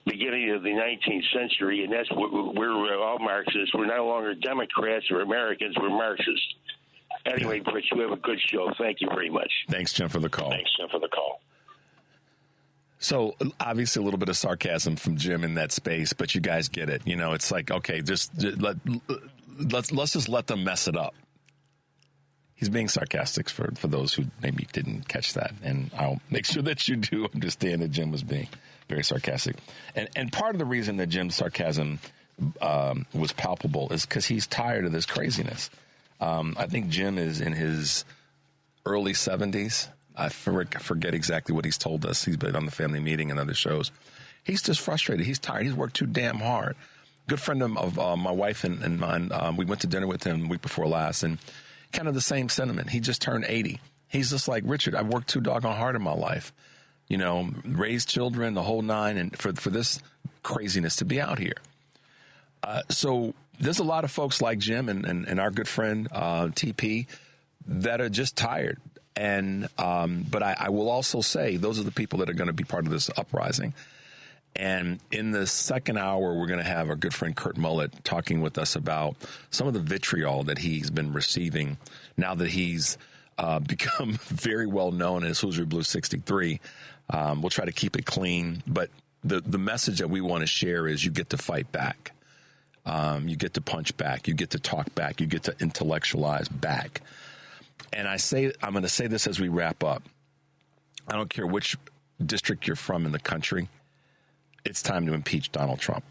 beginning of the 19th century, and that's we're all Marxists. We're no longer Democrats or Americans. We're Marxists. Anyway, Rich, you have a good show. Thank you very much. Thanks, Jim, for the call. So, obviously, a little bit of sarcasm from Jim in that space, but you guys get it. It's like, okay, let's just let them mess it up. He's being sarcastic for those who maybe didn't catch that, and I'll make sure that you do understand that Jim was being very sarcastic. And part of the reason that Jim's sarcasm was palpable is because he's tired of this craziness. I think Jim is in his early 70s. I forget exactly what he's told us. He's been on the family meeting and other shows. He's just frustrated. He's tired. He's worked too damn hard. Good friend of my wife and mine, we went to dinner with him the week before last, and kind of the same sentiment. He just turned 80. He's just like, Richard, I've worked too doggone hard in my life. Raised children, the whole nine, and for this craziness to be out here. So there's a lot of folks like Jim and our good friend TP that are just tired. And but I will also say those are the people that are going to be part of this uprising. And in the second hour, we're going to have our good friend Kurt Mullet talking with us about some of the vitriol that he's been receiving now that he's become very well known as Hoosier Blue 63. We'll try to keep it clean, but the message that we want to share is you get to fight back. You get to punch back. You get to talk back. You get to intellectualize back. And I'm going to say this as we wrap up. I don't care which district you're from in the country. It's time to impeach Donald Trump.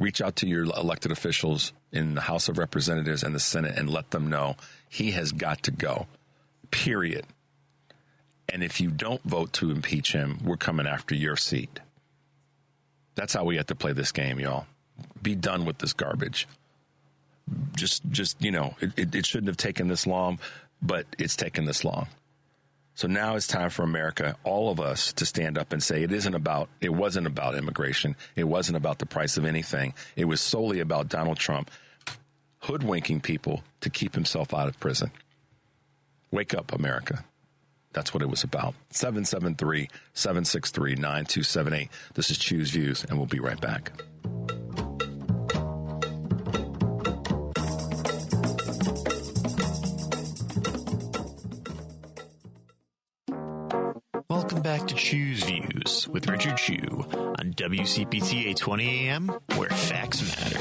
Reach out to your elected officials in the House of Representatives and the Senate and let them know he has got to go, period. And if you don't vote to impeach him, we're coming after your seat. That's how we have to play this game, y'all. Be done with this garbage. Just it shouldn't have taken this long, but it's taken this long. So now it's time for America, all of us, to stand up and say it wasn't about immigration. It wasn't about the price of anything. It was solely about Donald Trump hoodwinking people to keep himself out of prison. Wake up, America. That's what it was about. 773-763-9278. This is Choose Views, and we'll be right back. Welcome back to Choose Views with Richard Chew on WCPT 820 AM, where facts matter.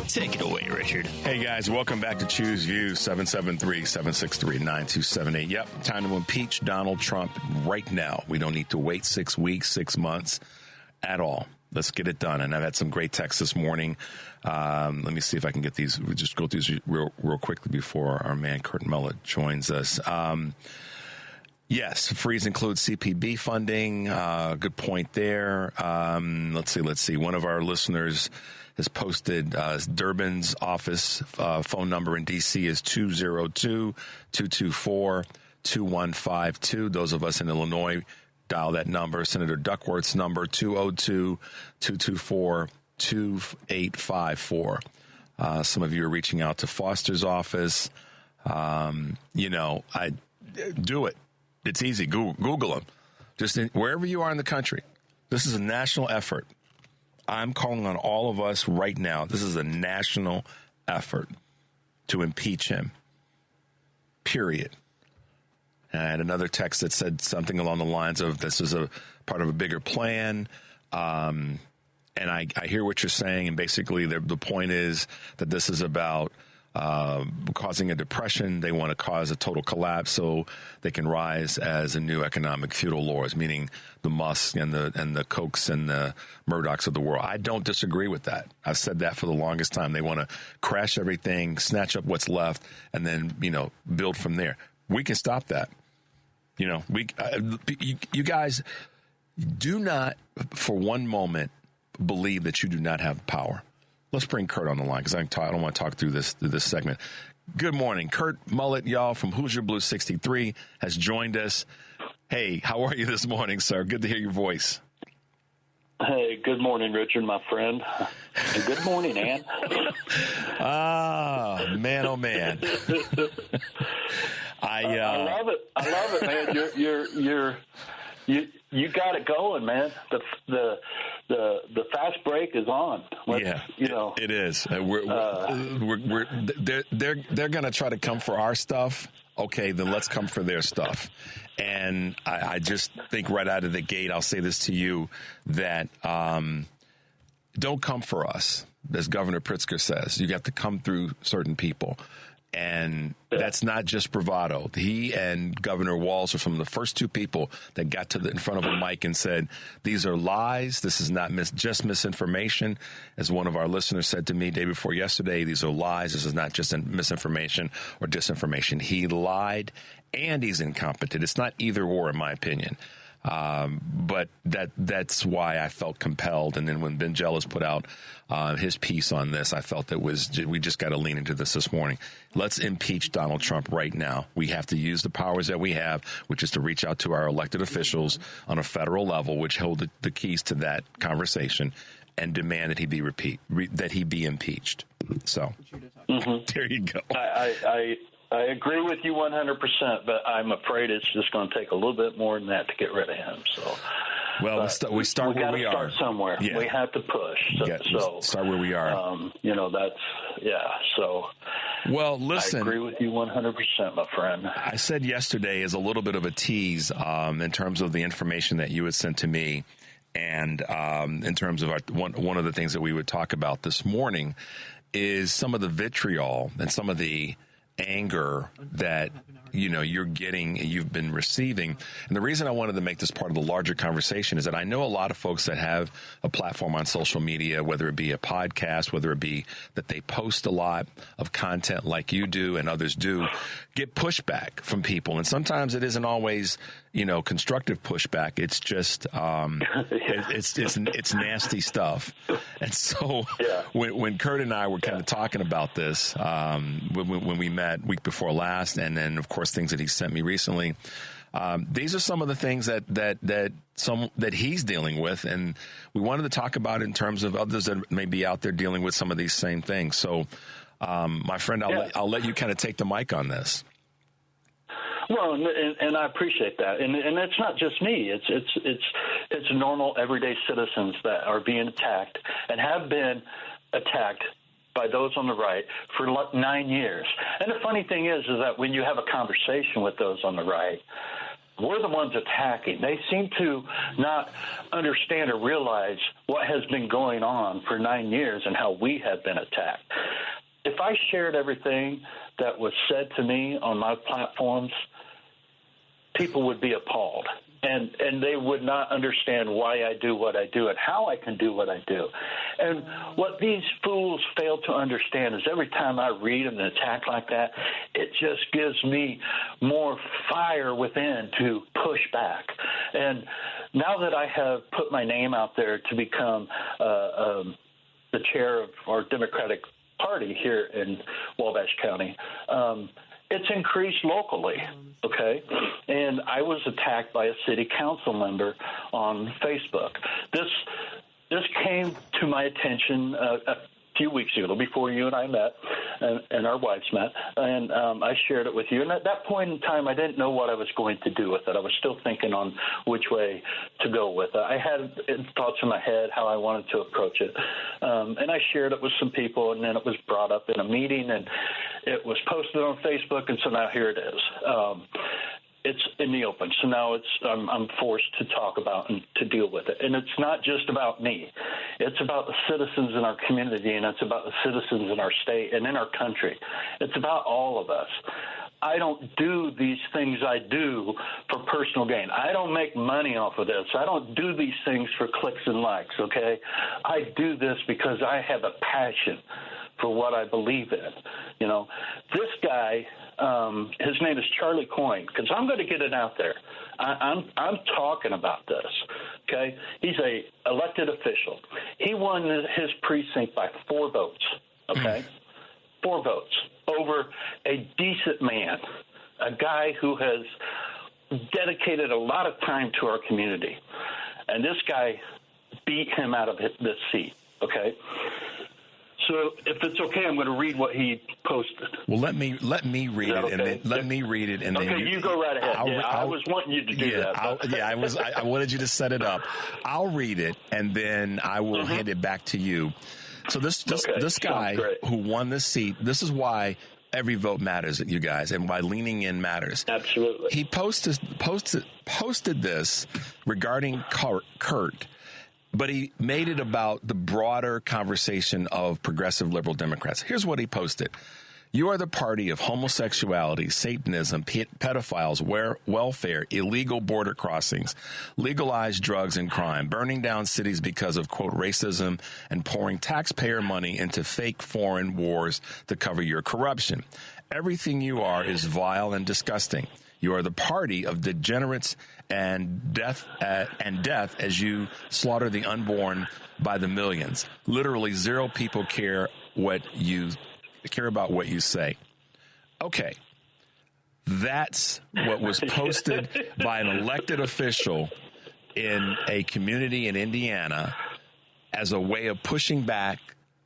Take it away, Richard. Hey, guys, welcome back to Choose Views, 773-763-9278. Yep, time to impeach Donald Trump right now. We don't need to wait 6 weeks, 6 months at all. Let's get it done. And I've had some great texts this morning. Let me see if I can get these. We'll just go through these real quickly before our man Kurt Mullet joins us. Yes, freeze includes CPB funding. Good point there. Let's see. One of our listeners has posted Durbin's office phone number in D.C. is 202-224-2152. Those of us in Illinois, dial that number. Senator Duckworth's number, 202-224-2854. Some of you are reaching out to Foster's office. I do it. It's easy. Google them. Just wherever you are in the country. This is a national effort. I'm calling on all of us right now. This is a national effort to impeach him. Period. And I had another text that said something along the lines of this is a part of a bigger plan. And I hear what you're saying, and basically the point is that this is about causing a depression. They want to cause a total collapse so they can rise as a new economic feudal lords, meaning the Musks and the Kochs and the Murdochs of the world. I don't disagree with that. I've said that for the longest time. They want to crash everything, snatch up what's left, and then, build from there. We can stop that. You guys do not for one moment believe that you do not have power. Let's bring Kurt on the line because I don't want to talk through this segment. Good morning. Kurt Mullet, y'all, from Hoosier Blue 63 has joined us. Hey, how are you this morning, sir? Good to hear your voice. Hey, good morning, Richard, my friend. And good morning, Ann. Man, oh, man. I love it. I love it, man. You got it going, man. The fast break is on. It is. They're going to try to come for our stuff. Okay, then let's come for their stuff. And I just think right out of the gate, I'll say this to you, that don't come for us, as Governor Pritzker says. You have to come through certain people. And that's not just bravado. He and Governor Walz are some of the first two people that got in front of a mic and said, these are lies. This is not just misinformation. As one of our listeners said to me day before yesterday, these are lies. This is not just misinformation or disinformation. He lied and he's incompetent. It's not either or, in my opinion. But that's why I felt compelled. And then when Ben Jealous put out his piece on this, I felt we just got to lean into this morning. Let's impeach Donald Trump right now. We have to use the powers that we have, which is to reach out to our elected officials on a federal level, which hold the keys to that conversation, and demand that he be impeached. So There you go. I agree with you 100%, but I'm afraid it's just going to take a little bit more than that to get rid of him. So, well, we start where we are. Start somewhere. Yeah. We have to push. So start where we are. So. Well, listen. I agree with you 100%, my friend. I said yesterday as a little bit of a tease in terms of the information that you had sent to me, and in terms of one of the things that we would talk about this morning is some of the vitriol and some of the anger that you've been receiving. And the reason I wanted to make this part of the larger conversation is that I know a lot of folks that have a platform on social media, whether it be a podcast, whether it be that they post a lot of content like you do and others do, get pushback from people. And sometimes it isn't always, constructive pushback. It's just, it's nasty stuff. And so when Kurt and I were kind of talking about this, when we met week before last, and then of course things that he sent me recently, these are some of the things that he's dealing with, and we wanted to talk about in terms of others that may be out there dealing with some of these same things. So, my friend, I'll let you kind of take the mic on this. Well, and I appreciate that, and it's not just me. It's normal, everyday citizens that are being attacked and have been attacked by those on the right for 9 years. And the funny thing is that when you have a conversation with those on the right, we're the ones attacking. They seem to not understand or realize what has been going on for 9 years and how we have been attacked. If I shared everything that was said to me on my platforms, people would be appalled. And they would not understand why I do what I do and how I can do what I do. And what these fools fail to understand is every time I read an attack like that, it just gives me more fire within to push back. And now that I have put my name out there to become the chair of our Democratic Party here in Wabash County, it's increased locally, okay? And I was attacked by a city council member on Facebook. This came to my attention a few weeks ago, before you and I met and our wives met, and I shared it with you. And at that point in time, I didn't know what I was going to do with it. I was still thinking on which way to go with it. I had thoughts in my head how I wanted to approach it. And I shared it with some people, and then it was brought up in a meeting, and it was posted on Facebook, and so now here it is. it's in the open. So now I'm forced to talk about and to deal with it. And it's not just about me. It's about the citizens in our community, and it's about the citizens in our state and in our country. It's about all of us. I don't do these things I do for personal gain. I don't make money off of this. I don't do these things for clicks and likes, okay? I do this because I have a passion for what I believe in. You know, this guy, his name is Charlie Coyne, because I'm going to get it out there. I'm talking about this, okay? He's a elected official. He won his precinct by 4 votes, okay? 4 votes over a decent man, a guy who has dedicated a lot of time to our community. And this guy beat him out of this seat, okay? So if it's okay, I'm going to read what he posted. Well, let me read it, and then let me read it, and then you go right ahead. I was wanting you to do that. I wanted you to set it up. I'll read it, and then I will hand it back to you. So this guy who won this seat, this is why every vote matters, you guys, and why leaning in matters. Absolutely. He posted this regarding Kurt, but he made it about the broader conversation of progressive liberal Democrats. Here's what he posted. You are the party of homosexuality, Satanism, pedophiles, welfare, illegal border crossings, legalized drugs and crime, burning down cities because of, quote, racism, and pouring taxpayer money into fake foreign wars to cover your corruption. Everything you are is vile and disgusting. You are the party of degenerates and death as you slaughter the unborn by the millions. Literally, 0 people care about what you say. Okay. That's what was posted by an elected official in a community in Indiana as a way of pushing back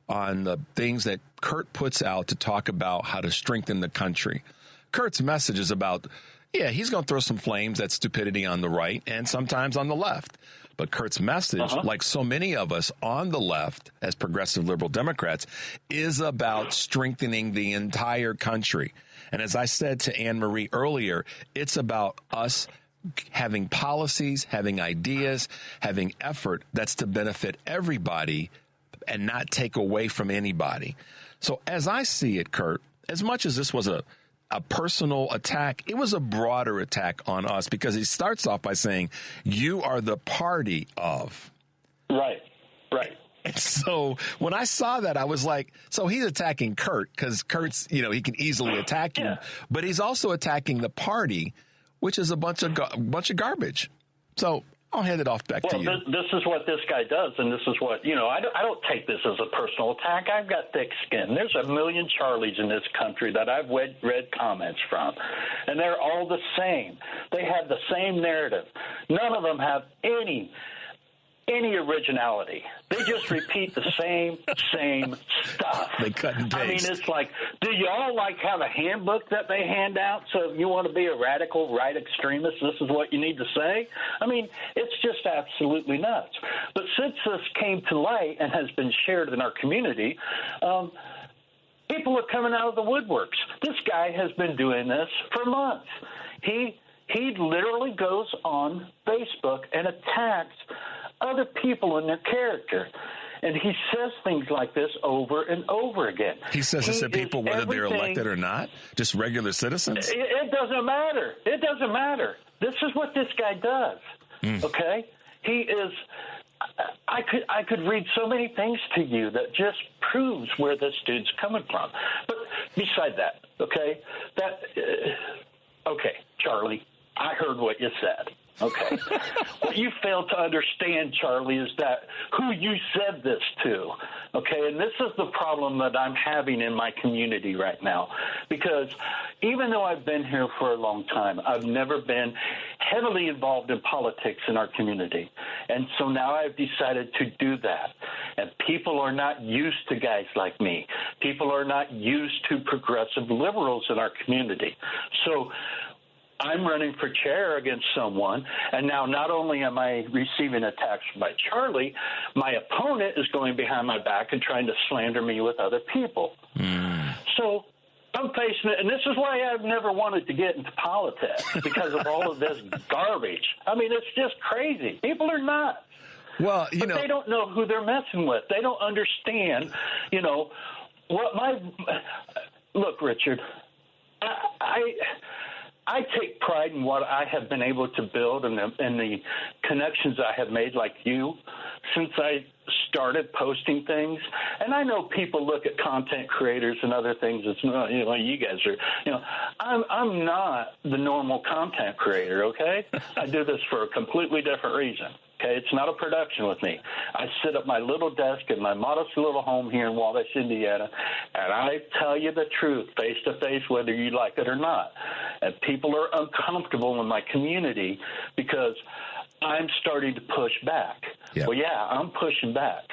on the things that Kurt puts out to talk about how to strengthen the country. Kurt's message is about, he's going to throw some flames at stupidity on the right and sometimes on the left. But Kurt's message, like so many of us on the left as progressive liberal Democrats, is about strengthening the entire country. And as I said to Anne Marie earlier, it's about us having policies, having ideas, having effort that's to benefit everybody and not take away from anybody. So as I see it, Kurt, as much as this was a personal attack, it was a broader attack on us because he starts off by saying, you are the party of. Right. And so when I saw that, I was like, so he's attacking Kurt because Kurt's, he can easily attack him, but he's also attacking the party, which is a bunch of garbage. So I'll hand it off back to you. This is what this guy does, and this is what, I don't take this as a personal attack. I've got thick skin. There's a million Charlies in this country that I've read comments from, and they're all the same. They have the same narrative. None of them have any originality. They just repeat the same stuff. They cut and paste. I mean, it's like, do y'all have a handbook that they hand out? So if you want to be a radical right extremist, this is what you need to say? I mean, it's just absolutely nuts. But since this came to light and has been shared in our community, people are coming out of the woodworks. This guy has been doing this for months. He literally goes on Facebook and attacks other people and their character. And he says things like this over and over again. He says this to people whether they're elected or not? Just regular citizens? It doesn't matter. It doesn't matter. This is what this guy does, okay? He is – I could read so many things to you that just proves where this dude's coming from. But beside that, okay, okay, Charlie, I heard what you said. Okay. What you fail to understand, Charlie, is that who you said this to. Okay. And this is the problem that I'm having in my community right now. Because even though I've been here for a long time, I've never been heavily involved in politics in our community. And so now I've decided to do that. And people are not used to guys like me. People are not used to progressive liberals in our community. So I'm running for chair against someone, and now not only am I receiving attacks by Charlie, my opponent is going behind my back and trying to slander me with other people. So I'm facing it, and this is why I've never wanted to get into politics, because of all of this garbage. I mean, it's just crazy. People are nuts. Well, but they don't know who they're messing with. They don't understand, Look, Richard, I take pride in what I have been able to build and the connections I have made, like you, since I started posting things. And I know people look at content creators and other things as, you guys are, I'm not the normal content creator, okay? I do this for a completely different reason. Okay, it's not a production with me. I sit at my little desk in my modest little home here in Wabash, Indiana, and I tell you the truth face to face, whether you like it or not. And people are uncomfortable in my community because I'm starting to push back. Yep. Well, yeah, I'm pushing back.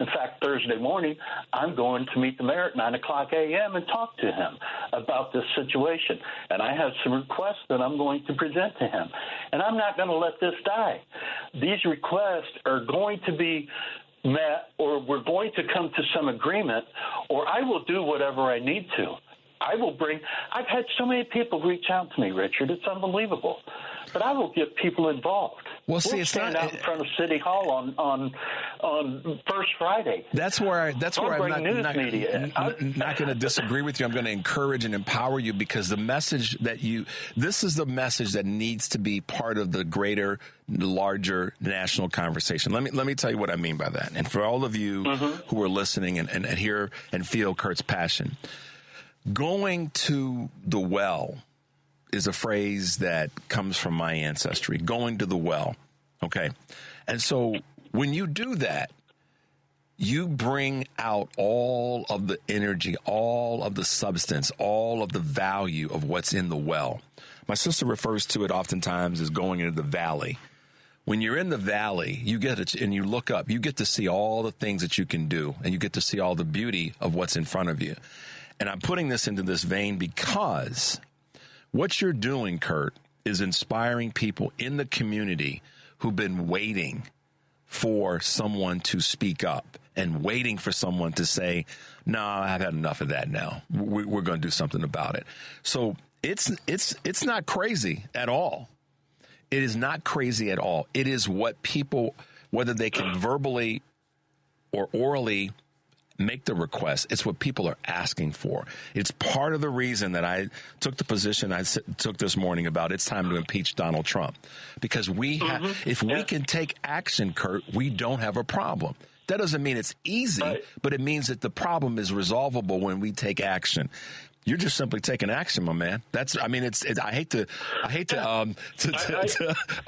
In fact, Thursday morning, I'm going to meet the mayor at 9 o'clock a.m. and talk to him about this situation. And I have some requests that I'm going to present to him. And I'm not going to let this die. These requests are going to be met, or we're going to come to some agreement, or I will do whatever I need to. I've had so many people reach out to me, Richard. It's unbelievable. But I will get people involved. Well, see, it's stand out in front of City Hall on First Friday. That's where I'm not going to disagree with you. I'm going to encourage and empower you, because the message this is the message that needs to be part of the greater, larger national conversation. Let me tell you what I mean by that. And for all of you who are listening and hear and feel Kurt's passion, going to the well is a phrase that comes from my ancestry, going to the well. Okay. And so when you do that, you bring out all of the energy, all of the substance, all of the value of what's in the well. My sister refers to it oftentimes as going into the valley. When you're in the valley, you get it, and you look up, you get to see all the things that you can do, and you get to see all the beauty of what's in front of you. And I'm putting this into this vein because what you're doing, Kurt, is inspiring people in the community who've been waiting for someone to speak up and waiting for someone to say, no, I've had enough of that now. We're going to do something about it. So it's not crazy at all. It is not crazy at all. It is what people, whether they can verbally or orally make the request, it's what people are asking for. It's part of the reason that I took the position I took this morning about it's time to impeach Donald Trump. Because if we can take action, Kurt, we don't have a problem. That doesn't mean it's easy, but it means that the problem is resolvable when we take action. You're just simply taking action, my man. I hate to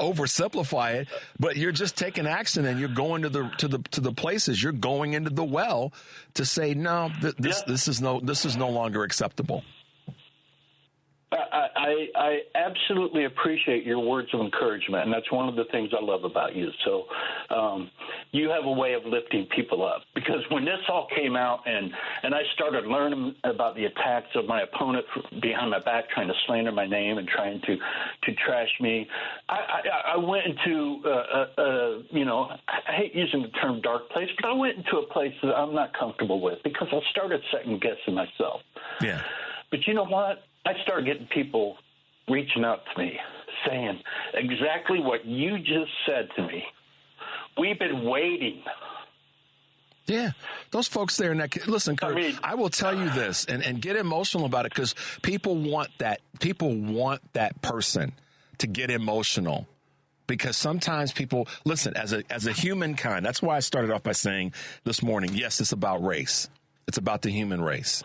oversimplify it, but you're just taking action, and you're going to the places. You're going into the well to say, no, this is no longer acceptable. I absolutely appreciate your words of encouragement, and that's one of the things I love about you. So you have a way of lifting people up, because when this all came out and I started learning about the attacks of my opponent behind my back, trying to slander my name and trying to trash me, I went into, I hate using the term dark place, but I went into a place that I'm not comfortable with, because I started second guessing myself. Yeah. But you know what? I started getting people reaching out to me saying exactly what you just said to me. We've been waiting. Yeah, those folks there. Listen, Kurt, I will tell you this and get emotional about it, because people want that. People want that person to get emotional, because sometimes people listen as a humankind. That's why I started off by saying this morning, yes, it's about race. It's about the human race.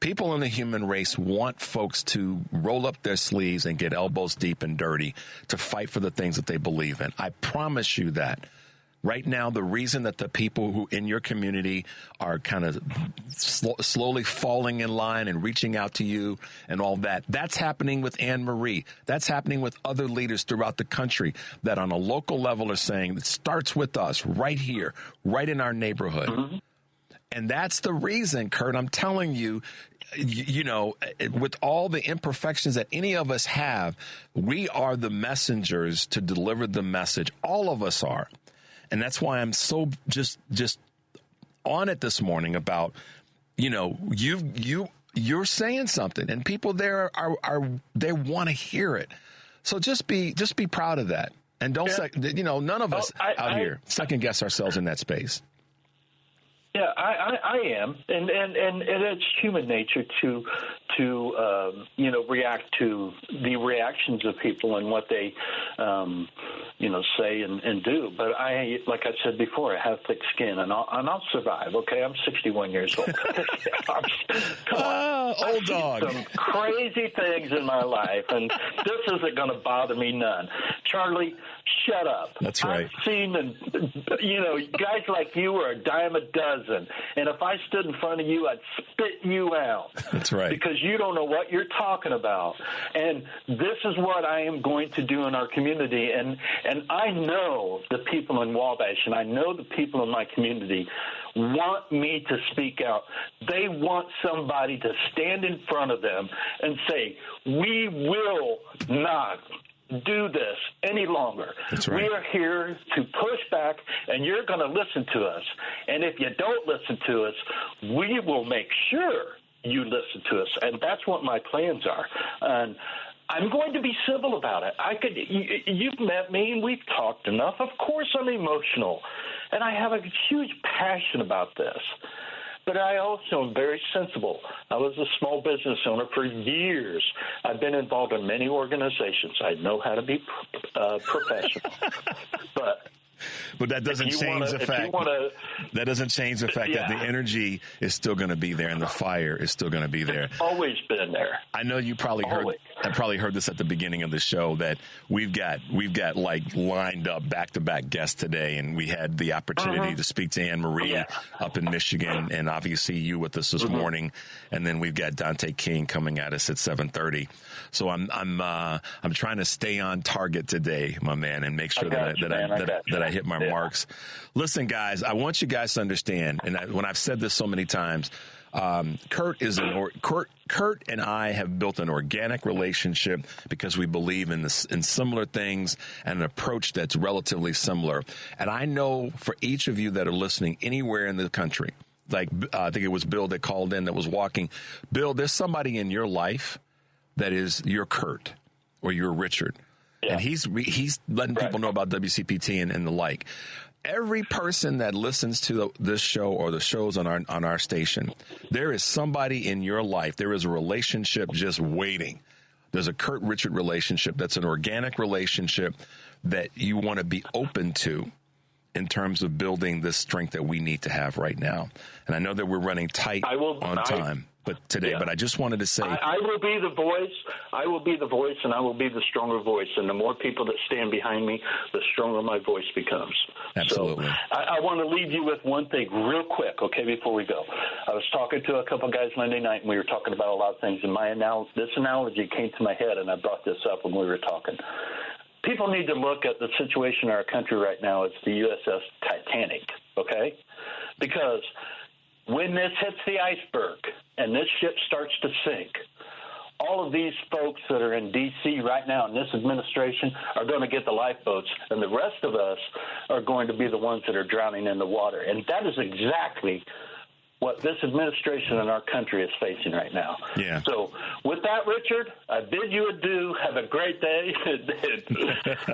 People in the human race want folks to roll up their sleeves and get elbows deep and dirty to fight for the things that they believe in. I promise you that. Right now, the reason that the people who in your community are kind of slowly falling in line and reaching out to you and all that, that's happening with Anne Marie. That's happening with other leaders throughout the country that on a local level are saying it starts with us right here, right in our neighborhood. Mm-hmm. And that's the reason, Kurt, I'm telling you, with all the imperfections that any of us have, we are the messengers to deliver the message. All of us are. And that's why I'm so just on it this morning about, you you're saying something, and people there are they want to hear it. So just be proud of that, and don't none of us out here second guess ourselves in that space. Yeah, I am, and it's human nature to react to the reactions of people and what they say and do. But like I said before, I have thick skin, and I'll survive. Okay, I'm 61 years old. Come on, old dog. Some crazy things in my life, and this isn't going to bother me none. Charlie, shut up. That's right. I've seen, guys like you are a dime a dozen. And if I stood in front of you, I'd spit you out. That's right. Because you don't know what you're talking about. And this is what I am going to do in our community. And I know the people in Wabash, and I know the people in my community want me to speak out. They want somebody to stand in front of them and say, we will not do this any longer. That's right. We are here to push back, and you're going to listen to us. And if you don't listen to us, we will make sure you listen to us. And that's what my plans are. And I'm going to be civil about it. You've met me, and we've talked enough. Of course I'm emotional, and I have a huge passion about this. But I also am very sensible. I was a small business owner for years. I've been involved in many organizations. I know how to be professional. But that doesn't change the fact. That doesn't change the fact that the energy is still going to be there and the fire is still going to be there. It's always been there. I know you probably heard this at the beginning of the show that we've got like lined up back-to-back guests today, and we had the opportunity to speak to Anne Marie up in Michigan, and obviously you with us this morning, and then we've got Dante King coming at us at 7:30. So I'm trying to stay on target today, my man, and make sure that I hit my marks. Listen, guys, I want you guys to understand, and when I've said this so many times, Kurt and I have built an organic relationship because we believe in similar things and an approach that's relatively similar. And I know for each of you that are listening anywhere in the country, like I think it was Bill that called in that was walking. Bill, there's somebody in your life that is your Kurt or your Richard. Yeah. And he's letting people know about WCPT and the like. Every person that listens to this show or the shows on our station, there is somebody in your life. There is a relationship just waiting. There's a Kurt Richard relationship that's an organic relationship that you want to be open to in terms of building this strength that we need to have right now. And I know that we're running tight on time. But I just wanted to say, I will be the voice. I will be the voice, and I will be the stronger voice. And the more people that stand behind me, the stronger my voice becomes. Absolutely. So I want to leave you with one thing real quick, okay, before we go. I was talking to a couple guys Monday night, and we were talking about a lot of things. And this analogy came to my head, and I brought this up when we were talking. People need to look at the situation in our country right now. It's the USS Titanic, okay? Because when this hits the iceberg and this ship starts to sink, all of these folks that are in D.C. right now in this administration are going to get the lifeboats, and the rest of us are going to be the ones that are drowning in the water. And that is exactly what this administration in our country is facing right now. Yeah. So with that, Richard, I bid you adieu. Have a great day.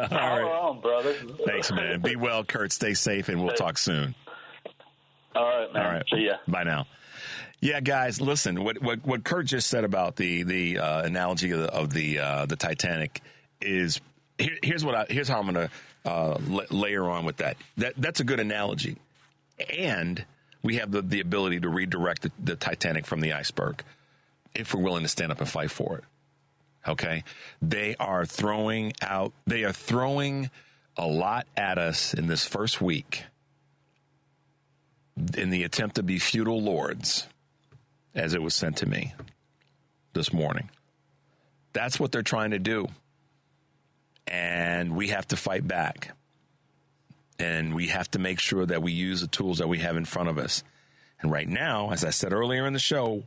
Power on, brother. Thanks, man. Be well, Kurt. Stay safe, and we'll talk soon. All right, man. All right. See ya. Bye now. Yeah, guys, listen. What Kurt just said about the analogy of the Titanic is here's how I'm going to layer on with that. That's a good analogy, and we have the ability to redirect the Titanic from the iceberg if we're willing to stand up and fight for it. Okay, they are throwing a lot at us in this first week in the attempt to be feudal lords, as it was sent to me this morning. That's what they're trying to do. And we have to fight back. And we have to make sure that we use the tools that we have in front of us. And right now, as I said earlier in the show,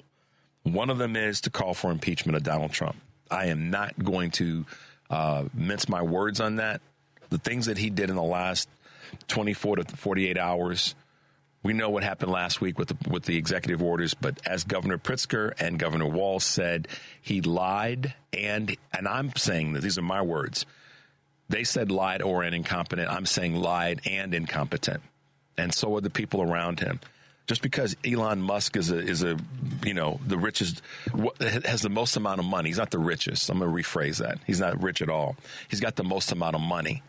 one of them is to call for impeachment of Donald Trump. I am not going to mince my words on that. The things that he did in the last 24 to 48 hours We know what happened last week with the executive orders, but as Governor Pritzker and Governor Walz said, he lied, and I'm saying that these are my words. They said lied or incompetent. I'm saying lied and incompetent, and so are the people around him. Just because Elon Musk is the richest, has the most amount of money. He's not the richest. I'm going to rephrase that. He's not rich at all. He's got the most amount of money.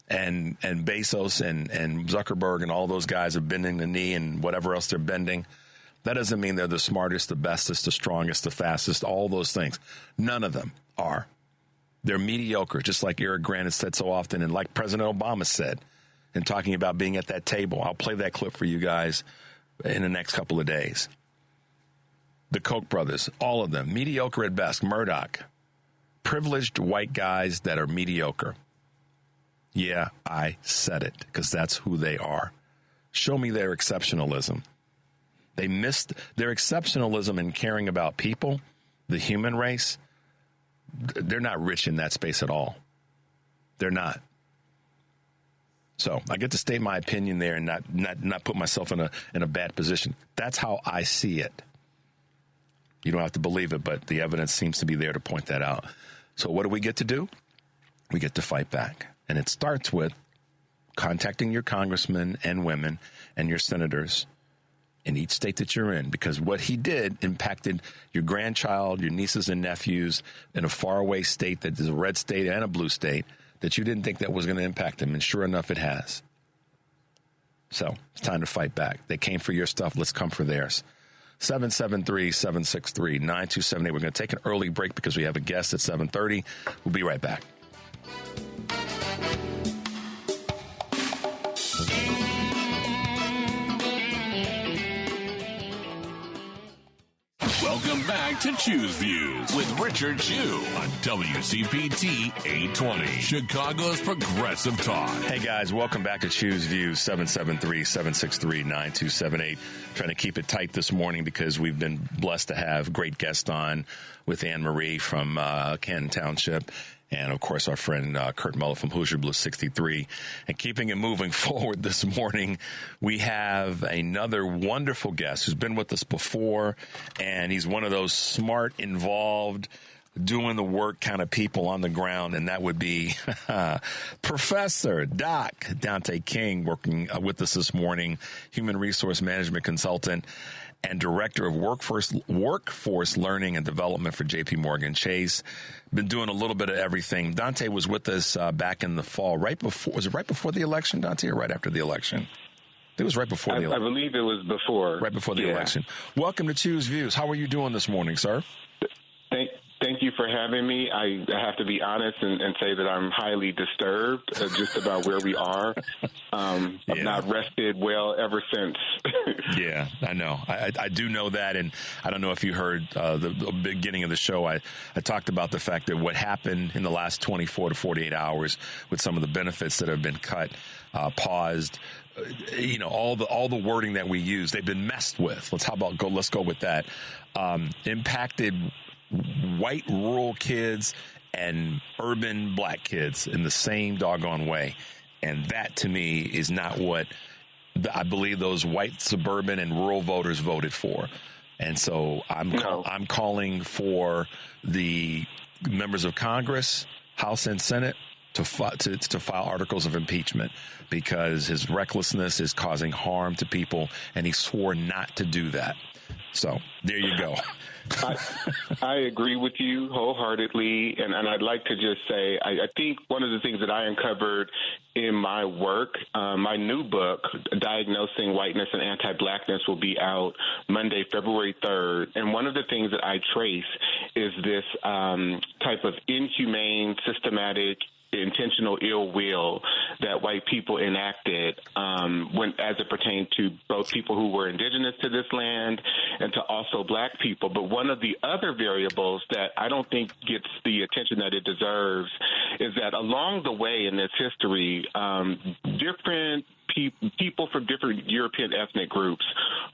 And Bezos and Zuckerberg and all those guys are bending the knee and whatever else they're bending. That doesn't mean they're the smartest, the bestest, the strongest, the fastest, all those things. None of them are. They're mediocre, just like Eric Grant has said so often and like President Obama said in talking about being at that table. I'll play that clip for you guys in the next couple of days. The Koch brothers, all of them, mediocre at best. Murdoch, privileged white guys that are mediocre. Yeah, I said it because that's who they are. Show me their exceptionalism. They missed their exceptionalism in caring about people, the human race. They're not rich in that space at all. They're not. So I get to state my opinion there and not put myself in a bad position. That's how I see it. You don't have to believe it, but the evidence seems to be there to point that out. So what do we get to do? We get to fight back. And it starts with contacting your congressmen and women and your senators in each state that you're in, because what he did impacted your grandchild, your nieces and nephews in a faraway state that is a red state and a blue state that you didn't think that was going to impact them. And sure enough, it has. So it's time to fight back. They came for your stuff. Let's come for theirs. 773-763-9278. We're going to take an early break because we have a guest at 7:30. We'll be right back. Welcome back to Choose Views with Richard Chew on WCPT 820, Chicago's Progressive Talk. Hey guys, welcome back to Choose Views, 773-763-9278. Trying to keep it tight this morning because we've been blessed to have great guests on with Anne Marie from Canton Township. And, of course, our friend Kurt Mullet from Hoosier Blue 63. And keeping it moving forward this morning, we have another wonderful guest who's been with us before. And he's one of those smart, involved, doing the work kind of people on the ground. And that would be Professor Doc Dante King, working with us this morning, human resource management consultant and Director of Workforce Learning and Development for J.P. Morgan Chase. Been doing a little bit of everything. Dante was with us back in the fall, was it right before the election, Dante, or right after the election? It was right before the election. I believe it was before. Right before the election. Welcome to Choose Views. How are you doing this morning, sir? Thank you for having me. I have to be honest and say that I'm highly disturbed just about where we are. I've not rested well ever since. Yeah, I know. I do know that, and I don't know if you heard the beginning of the show. I talked about the fact that what happened in the last 24 to 48 hours with some of the benefits that have been cut, paused, all the wording that we use, they've been messed with. Let's go with that. Impacted white rural kids and urban black kids in the same doggone way. And that, to me, is not what I believe those white suburban and rural voters voted for. And so I'm calling for the members of Congress, House and Senate, to file articles of impeachment because his recklessness is causing harm to people, and he swore not to do that. So there you go. I agree with you wholeheartedly, and I'd like to just say I think one of the things that I uncovered in my work, my new book, Diagnosing Whiteness and Anti-Blackness, will be out Monday, February 3rd. And one of the things that I trace is this type of inhumane, systematic, intentional ill will that white people enacted as it pertained to both people who were indigenous to this land and to also black people. But one of the other variables that I don't think gets the attention that it deserves is that along the way in this history, different people from different European ethnic groups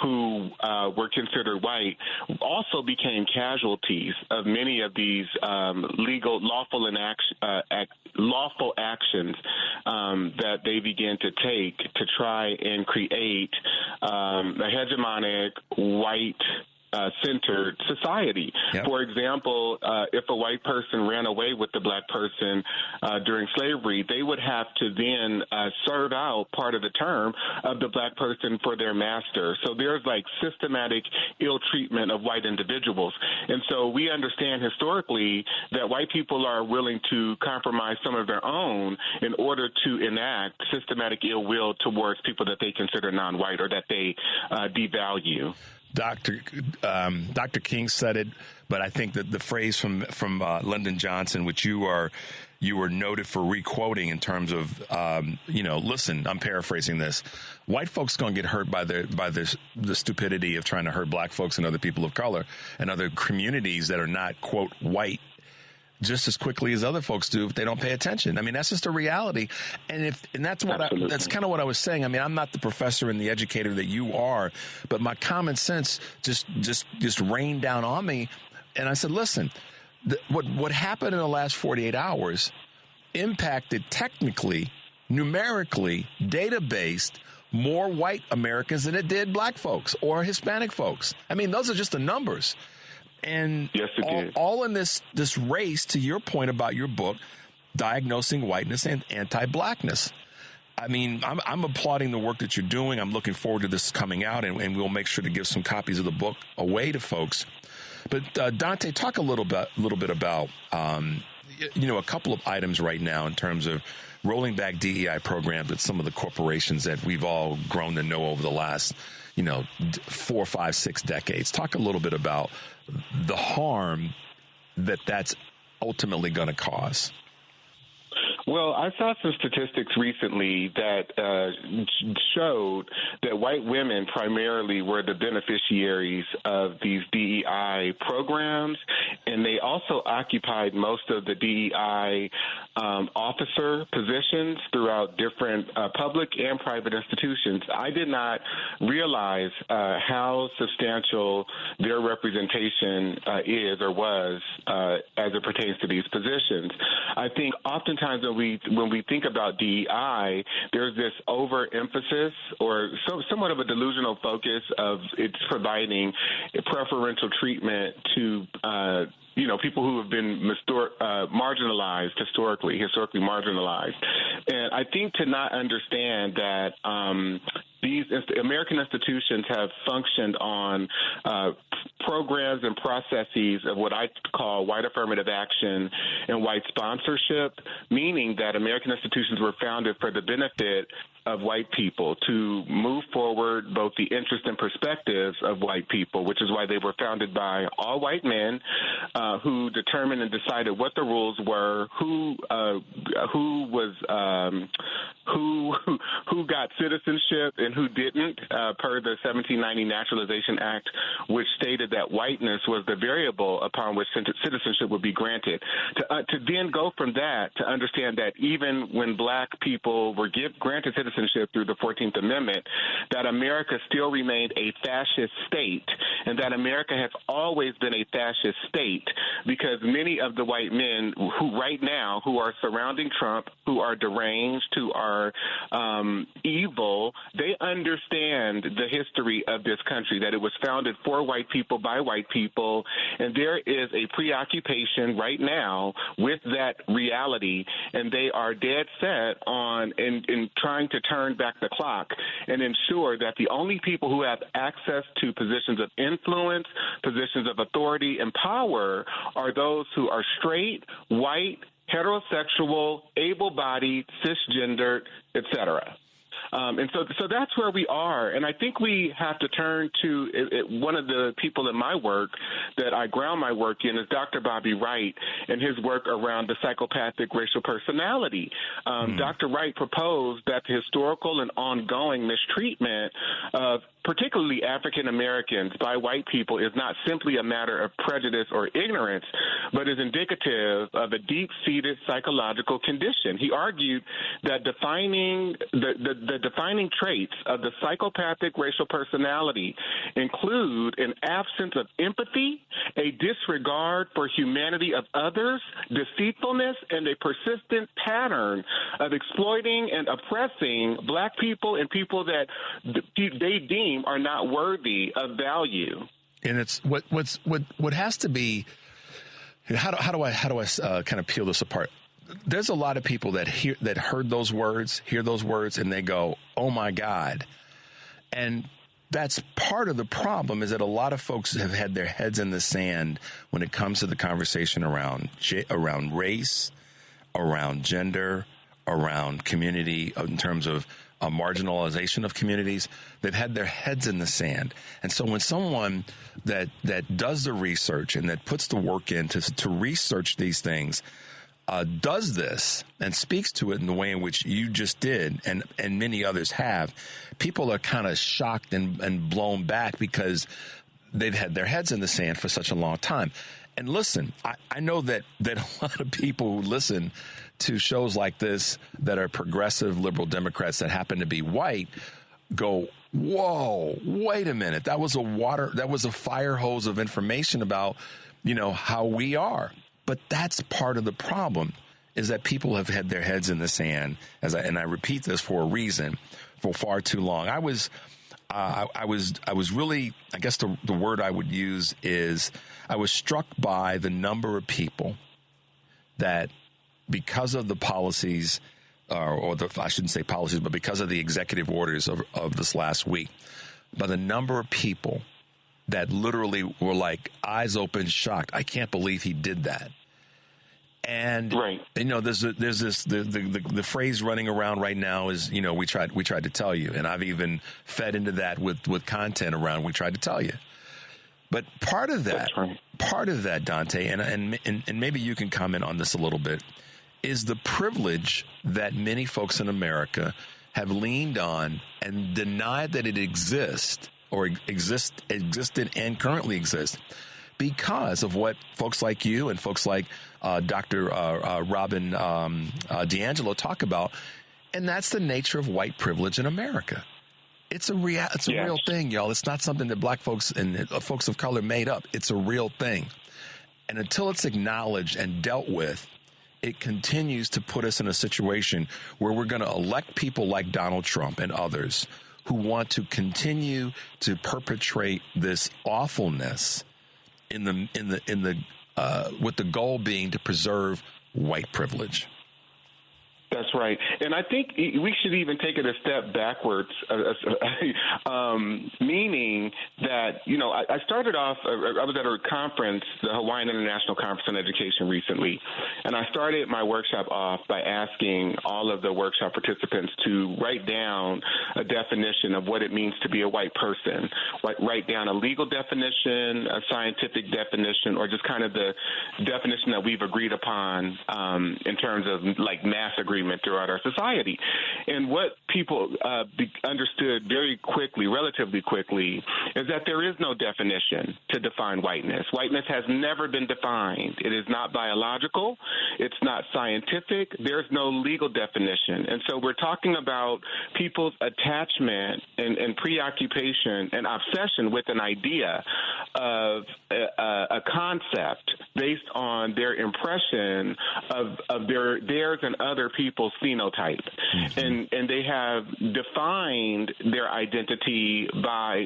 who were considered white also became casualties of many of these lawful actions that they began to take to try and create a hegemonic white centered society. Yep. For example, if a white person ran away with the black person during slavery, they would have to then serve out part of the term of the black person for their master. So there's like systematic ill treatment of white individuals. And so we understand historically that white people are willing to compromise some of their own in order to enact systematic ill will towards people that they consider non-white or that they devalue. Dr. King said it, but I think that the phrase from Lyndon Johnson, which you were noted for requoting in terms of, listen, I'm paraphrasing this. White folks going to get hurt by the stupidity of trying to hurt black folks and other people of color and other communities that are not, quote, white, just as quickly as other folks do if they don't pay attention. I mean, that's just a reality. And that's kind of what I was saying. I mean, I'm not the professor and the educator that you are, but my common sense just rained down on me. And I said, listen, what happened in the last 48 hours impacted technically, numerically, data-based, more white Americans than it did black folks or Hispanic folks. I mean, those are just the numbers. And yes, all in this race, to your point about your book, Diagnosing Whiteness and Anti-Blackness. I mean, I'm applauding the work that you're doing. I'm looking forward to this coming out, and we'll make sure to give some copies of the book away to folks. But Dante, talk a little bit about a couple of items right now in terms of rolling back DEI programs at some of the corporations that we've all grown to know over the last 4, 5, 6 decades. Talk a little bit about the harm that's ultimately going to cause. Well, I saw some statistics recently that showed that white women primarily were the beneficiaries of these DEI programs, and they also occupied most of the DEI officer positions throughout different public and private institutions. I did not realize how substantial their representation is or was as it pertains to these positions. I think oftentimes when we think about DEI, there's this overemphasis or somewhat of a delusional focus of it's providing preferential treatment to people who have been marginalized historically marginalized. And I think to not understand that these American institutions have functioned on programs and processes of what I call white affirmative action and white sponsorship, meaning that American institutions were founded for the benefit of white people to move forward both the interests and perspectives of white people, which is why they were founded by all white men who determined and decided what the rules were, who got citizenship and who didn't, per the 1790 Naturalization Act, which stated that whiteness was the variable upon which citizenship would be granted. To then go from that to understand that even when black people were granted citizenship through the 14th Amendment, that America still remained a fascist state, and that America has always been a fascist state because many of the white men who right now who are surrounding Trump, who are deranged, who are evil, they understand the history of this country, that it was founded for white people by white people, and there is a preoccupation right now with that reality, and they are dead set on in trying to turn back the clock and ensure that the only people who have access to positions of influence, positions of authority and power are those who are straight, white, heterosexual, able-bodied, cisgendered, etc. And so that's where we are. And I think we have to turn to one of the people in my work that I ground my work in is Dr. Bobby Wright and his work around the psychopathic racial personality. Dr. Wright proposed that the historical and ongoing mistreatment of particularly African Americans, by white people is not simply a matter of prejudice or ignorance, but is indicative of a deep-seated psychological condition. He argued that defining the defining traits of the psychopathic racial personality include an absence of empathy, a disregard for humanity of others, deceitfulness, and a persistent pattern of exploiting and oppressing black people and people that they deem are not worthy of value. And it's what has to be. How do I kind of peel this apart? There's a lot of people that hear those words, and they go, "Oh my God," and that's part of the problem. Is that a lot of folks have had their heads in the sand when it comes to the conversation around race, around gender, around community, in terms of marginalization of communities. They've had their heads in the sand. And so when someone that does the research and that puts the work in to research these things, does this and speaks to it in the way in which you just did and many others have, people are kind of shocked and blown back because they've had their heads in the sand for such a long time. And listen, I know that a lot of people who listen to shows like this that are progressive liberal Democrats that happen to be white go, whoa, wait a minute. That was a fire hose of information about, how we are. But that's part of the problem, is that people have had their heads in the sand, and I repeat this for a reason, for far too long. I was really, I guess the word I would use is, I was struck by the number of people that, because of the policies, I shouldn't say policies, but because of the executive orders of this last week, by the number of people that literally were like eyes open, shocked. I can't believe he did that. And right. There's this the phrase running around right now is, we tried to tell you, and I've even fed into that with content around we tried to tell you. But part of that, Dante, and maybe you can comment on this a little bit, is the privilege that many folks in America have leaned on and denied that it existed and currently exists, because of what folks like you and folks like Dr. Robin DiAngelo talk about, and that's the nature of white privilege in America. It's a real thing, y'all. It's not something that black folks and folks of color made up. It's a real thing. And until it's acknowledged and dealt with, it continues to put us in a situation where we're going to elect people like Donald Trump and others who want to continue to perpetrate this awfulness with the goal being to preserve white privilege. That's right. And I think we should even take it a step backwards, meaning that, I started off, I was at a conference, the Hawaiian International Conference on Education recently, and I started my workshop off by asking all of the workshop participants to write down a definition of what it means to be a white person, write down a legal definition, a scientific definition, or just kind of the definition that we've agreed upon in terms of like mass agreement throughout our society. And what people understood very quickly, relatively quickly, is that there is no definition to define whiteness. Whiteness has never been defined. It is not biological. It's not scientific. There's no legal definition. And so we're talking about people's attachment and preoccupation and obsession with an idea of a concept based on their impression of theirs and other people's phenotype. Mm-hmm. And they have defined their identity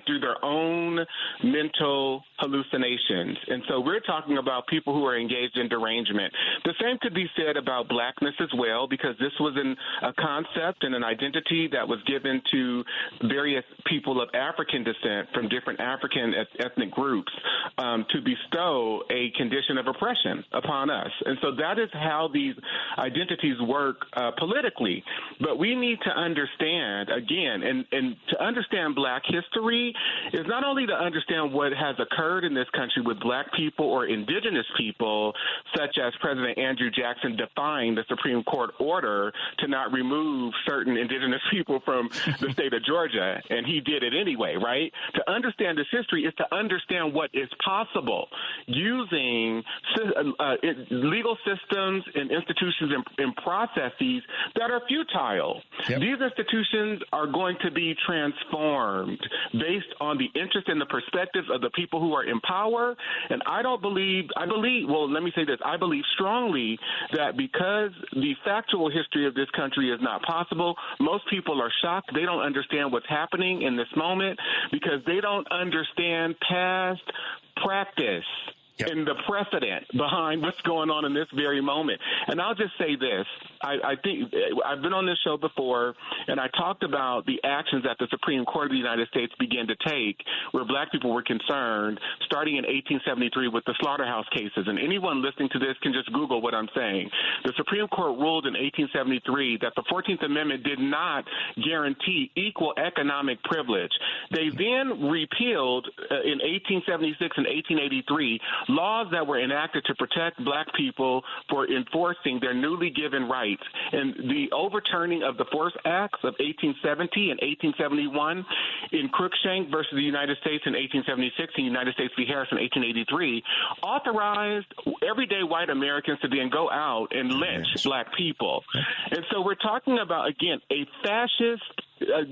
through their own mental hallucinations. And so we're talking about people who are engaged in derangement. The same could be said about blackness as well, because this was a concept and an identity that was given to various people of African descent from different African ethnic groups to bestow a condition of oppression upon us. And so that is how these identities work politically. But we need to understand, again, and to understand black history is not only to understand what has occurred occurred in this country with black people or indigenous people, such as President Andrew Jackson defying the Supreme Court order to not remove certain indigenous people from the state of Georgia, and he did it anyway, right? To understand this history is to understand what is possible using legal systems and institutions and processes that are futile. Yep. These institutions are going to be transformed based on the interest and the perspectives of the people who are in power. And I believe strongly that because the factual history of this country is not possible, most people are shocked. They don't understand what's happening in this moment because they don't understand past practice. Yep. And the precedent behind what's going on in this very moment. And I'll just say this. I think I've been on this show before, and I talked about the actions that the Supreme Court of the United States began to take where black people were concerned starting in 1873 with the slaughterhouse cases. And anyone listening to this can just Google what I'm saying. The Supreme Court ruled in 1873 that the 14th Amendment did not guarantee equal economic privilege. They then repealed in 1876 and 1883 laws that were enacted to protect black people for enforcing their newly given rights. And the overturning of the Force Acts of 1870 and 1871 in Cruikshank versus the United States in 1876 and United States v. Harris in 1883 authorized everyday white Americans to then go out and lynch black people. And so we're talking about, again, a fascist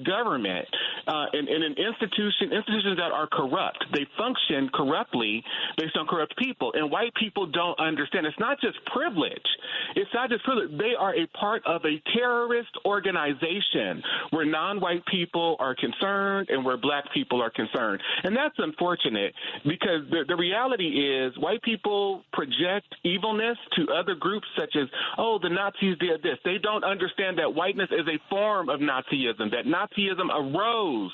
government and an institutions that are corrupt. They function corruptly based on corrupt people, and white people don't understand. It's not just privilege. It's not just privilege. They are a part of a terrorist organization where non-white people are concerned and where black people are concerned. And that's unfortunate because the reality is white people project evilness to other groups such as, oh, the Nazis did this. They don't understand that whiteness is a form of Nazism, that Nazism arose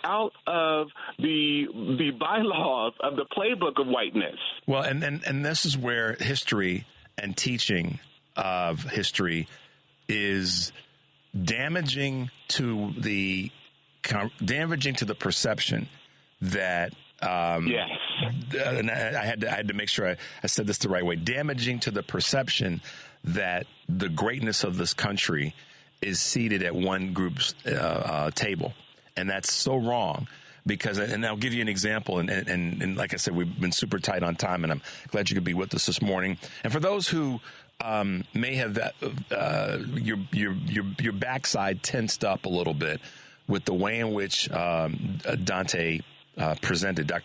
out of the bylaws of the playbook of whiteness. Well, and this is where history and teaching of history is damaging to the perception that yes. And I had to make sure I said this the right way. Damaging to the perception that the greatness of this country is seated at one group's table, and that's so wrong. Because, and I'll give you an example, and like I said, we've been super tight on time, and I'm glad you could be with us this morning. And for those who may have your backside tensed up a little bit with the way in which Dr.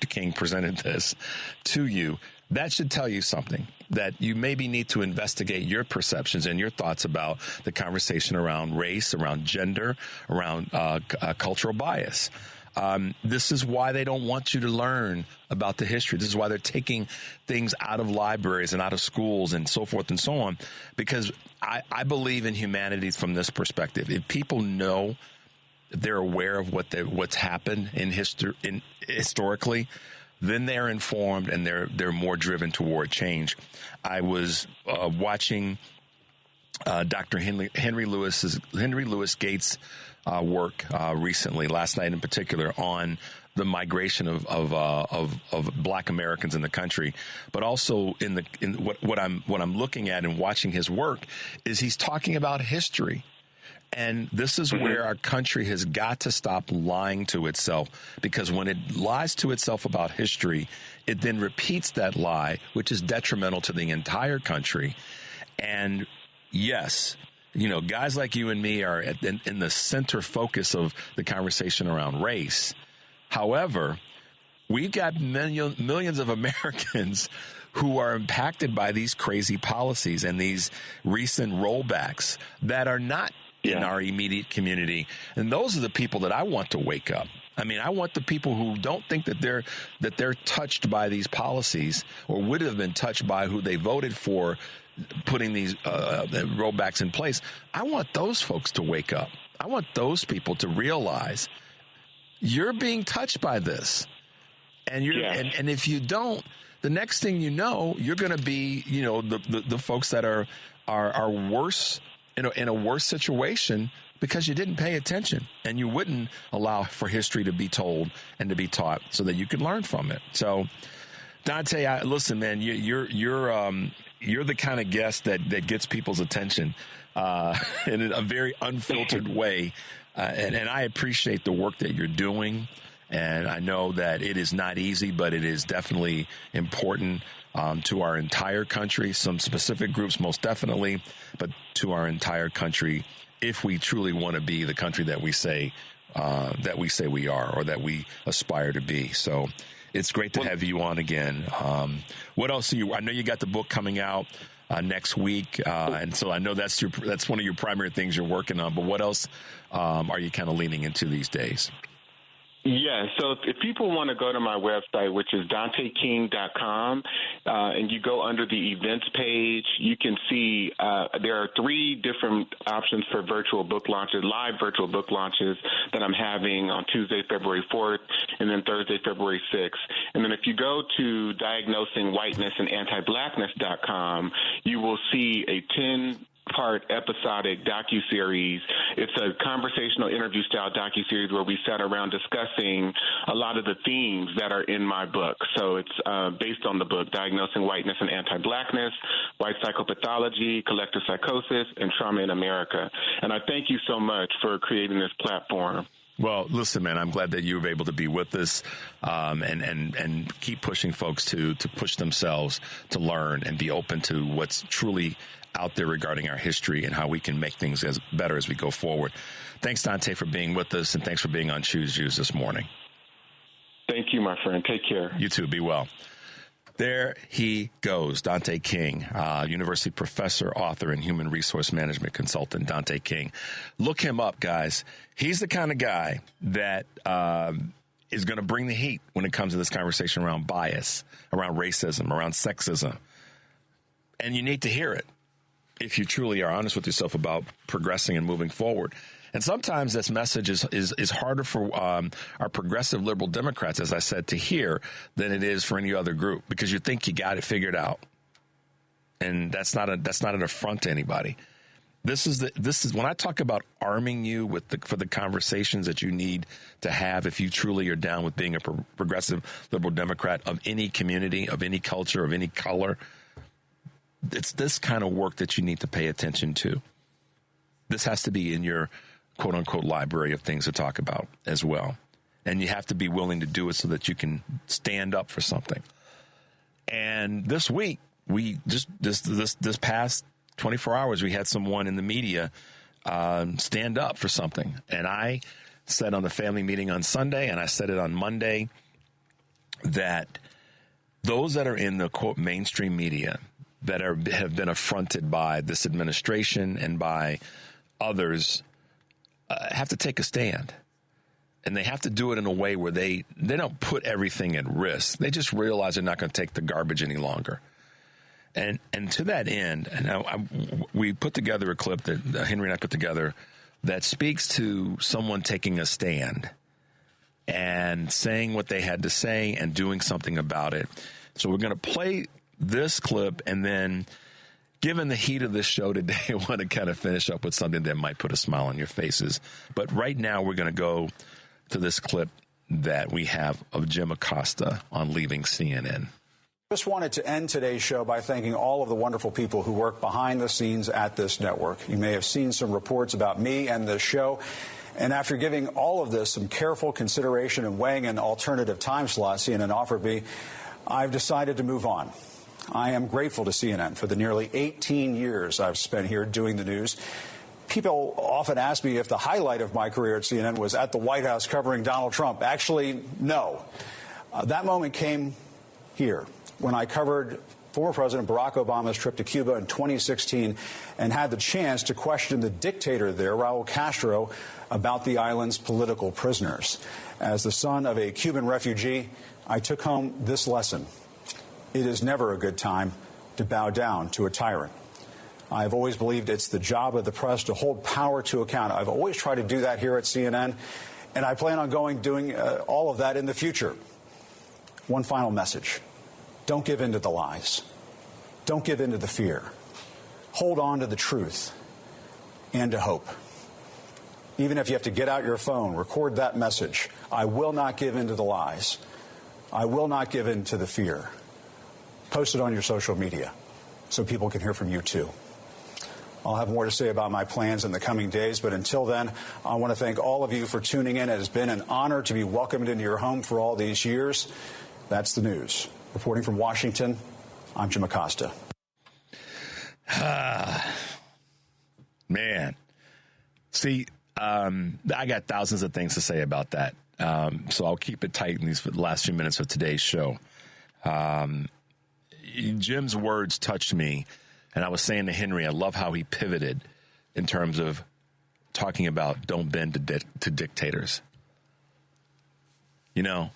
King presented this to you, that should tell you something, that you maybe need to investigate your perceptions and your thoughts about the conversation around race, around gender, around cultural bias. This is why they don't want you to learn about the history. This is why they're taking things out of libraries and out of schools and so forth and so on, because I believe in humanity from this perspective. If people know, they're aware of what's happened in historically, then they're informed and they're more driven toward change. I was watching Dr. Henry Louis Gates' work recently, last night in particular, on the migration of Black Americans in the country, but also in what I'm looking at and watching his work is he's talking about history. And this is where our country has got to stop lying to itself, because when it lies to itself about history, it then repeats that lie, which is detrimental to the entire country. And yes, you know, guys like you and me are in the center focus of the conversation around race. However, we've got millions of Americans who are impacted by these crazy policies and these recent rollbacks that are not in our immediate community. And those are the people that I want to wake up. I mean, I want the people who don't think that they're touched by these policies or would have been touched by who they voted for putting these rollbacks in place. I want those folks to wake up. I want those people to realize you're being touched by this. And and if you don't, the next thing you know, you're going to be, you know, the folks that are worse, in a worse situation because you didn't pay attention and you wouldn't allow for history to be told and to be taught so that you could learn from it. So Dante, listen, man, you're the kind of guest that gets people's attention in a very unfiltered way, and I appreciate the work that you're doing. And I know that it is not easy, but it is definitely important to our entire country. Some specific groups, most definitely, but to our entire country, if we truly want to be the country that we say we are, or that we aspire to be. So it's great to have you on again. What else I know you got the book coming out next week, and so I know that's one of your primary things you're working on. But what else are you kind of leaning into these days? Yeah, so if people want to go to my website, which is DanteKing.com, and you go under the events page, you can see there are 3 different options for virtual book launches, live virtual book launches that I'm having on Tuesday, February 4th, and then Thursday, February 6th. And then if you go to diagnosingwhitenessandantiblackness.com, you will see a 10-part episodic docuseries. It's a conversational interview style docuseries where we sat around discussing a lot of the themes that are in my book. So it's based on the book, Diagnosing Whiteness and Anti-Blackness, White Psychopathology, Collective Psychosis, and Trauma in America. And I thank you so much for creating this platform. Well, listen, man, I'm glad that you were able to be with us and keep pushing folks to push themselves to learn and be open to what's truly out there regarding our history and how we can make things as better as we go forward. Thanks, Dante, for being with us, and thanks for being on Choose Jews this morning. Thank you, my friend. Take care. You too. Be well. There he goes, Dante King, university professor, author, and human resource management consultant, Dante King. Look him up, guys. He's the kind of guy that is going to bring the heat when it comes to this conversation around bias, around racism, around sexism. And you need to hear it if you truly are honest with yourself about progressing and moving forward. And sometimes this message is harder for our progressive liberal Democrats, as I said, to hear than it is for any other group, because you think you got it figured out. And that's not an affront to anybody. This is when I talk about arming you for the conversations that you need to have if you truly are down with being a progressive liberal Democrat of any community, of any culture, of any color. It's this kind of work that you need to pay attention to. This has to be in your quote unquote library of things to talk about as well. And you have to be willing to do it so that you can stand up for something. And this week, we just this past 24 hours, we had someone in the media stand up for something. And I said on the family meeting on Sunday, and I said it on Monday, that those that are in the quote mainstream media that have been affronted by this administration and by others have to take a stand. And they have to do it in a way where they don't put everything at risk. They just realize they're not going to take the garbage any longer. And to that end, and we put together a clip that Henry and I put together that speaks to someone taking a stand and saying what they had to say and doing something about it. So we're going to play this clip, and then, given the heat of this show today, I want to kind of finish up with something that might put a smile on your faces. But right now, we're going to go to this clip that we have of Jim Acosta on leaving CNN. Just wanted to end today's show by thanking all of the wonderful people who work behind the scenes at this network. You may have seen some reports about me and this show. And after giving all of this some careful consideration and weighing an alternative time slot CNN offered me, I've decided to move on. I am grateful to CNN for the nearly 18 years I've spent here doing the news. People often ask me if the highlight of my career at CNN was at the White House covering Donald Trump. Actually, no. That moment came here when I covered former President Barack Obama's trip to Cuba in 2016 and had the chance to question the dictator there, Raul Castro, about the island's political prisoners. As the son of a Cuban refugee, I took home this lesson. It is never a good time to bow down to a tyrant. I've always believed it's the job of the press to hold power to account. I've always tried to do that here at CNN, and I plan on doing all of that in the future. One final message. Don't give in to the lies. Don't give in to the fear. Hold on to the truth and to hope. Even if you have to get out your phone, record that message. I will not give in to the lies. I will not give in to the fear. Post it on your social media so people can hear from you, too. I'll have more to say about my plans in the coming days, but until then, I want to thank all of you for tuning in. It has been an honor to be welcomed into your home for all these years. That's the news. Reporting from Washington, I'm Jim Acosta. Man. See, I got thousands of things to say about that. So I'll keep it tight in these last few minutes of today's show. Jim's words touched me. And I was saying to Henry, I love how he pivoted in terms of talking about don't bend to dictators. You know,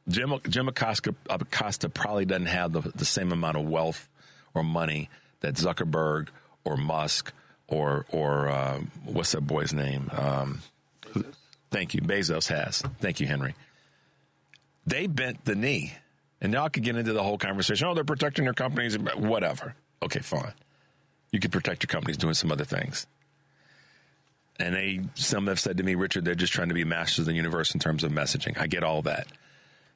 Jim Acosta probably doesn't have the same amount of wealth or money that Zuckerberg or Musk or what's that boy's name? Thank you, Bezos has. Thank you, Henry. They bent the knee. And y'all could get into the whole conversation. Oh, they're protecting their companies, whatever. Okay, fine. You can protect your companies doing some other things. And some have said to me, Richard, they're just trying to be masters of the universe in terms of messaging. I get all that.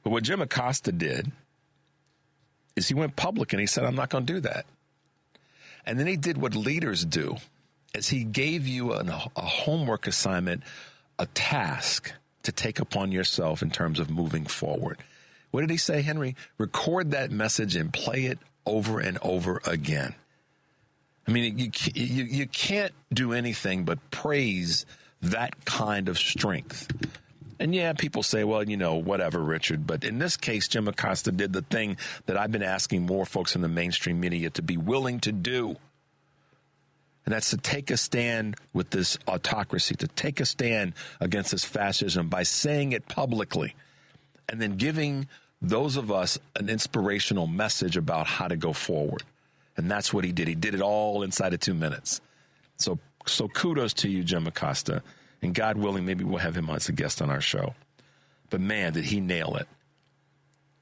But what Jim Acosta did is he went public and he said, I'm not going to do that. And then he did what leaders do, is he gave you a homework assignment, a task to take upon yourself in terms of moving forward. What did he say, Henry? Record that message and play it over and over again. I mean, you can't do anything but praise that kind of strength. And yeah, people say, well, you know, whatever, Richard. But in this case, Jim Acosta did the thing that I've been asking more folks in the mainstream media to be willing to do. And that's to take a stand with this autocracy, to take a stand against this fascism by saying it publicly and then giving those of us an inspirational message about how to go forward. And that's what he did. He did it all inside of 2 minutes. So kudos to you, Jim Acosta. And God willing, maybe we'll have him as a guest on our show. But man, did he nail it.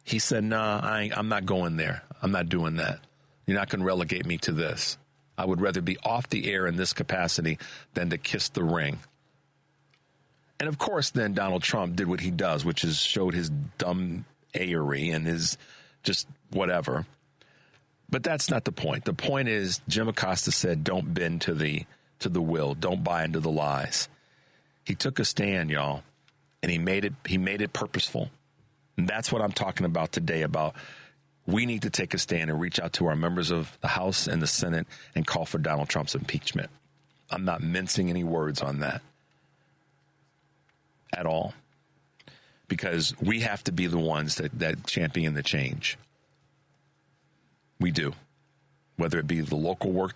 He said, nah, I'm not going there. I'm not doing that. You're not going to relegate me to this. I would rather be off the air in this capacity than to kiss the ring. And of course, then Donald Trump did what he does, which is showed his dumb aerie and his just whatever. But that's not the point. The point is Jim Acosta said, don't bend to the will. Don't buy into the lies. He took a stand, y'all, and he made it purposeful. And that's what I'm talking about today, about we need to take a stand and reach out to our members of the House and the Senate and call for Donald Trump's impeachment. I'm not mincing any words on that at all. Because we have to be the ones that champion the change. We do. Whether it be the local work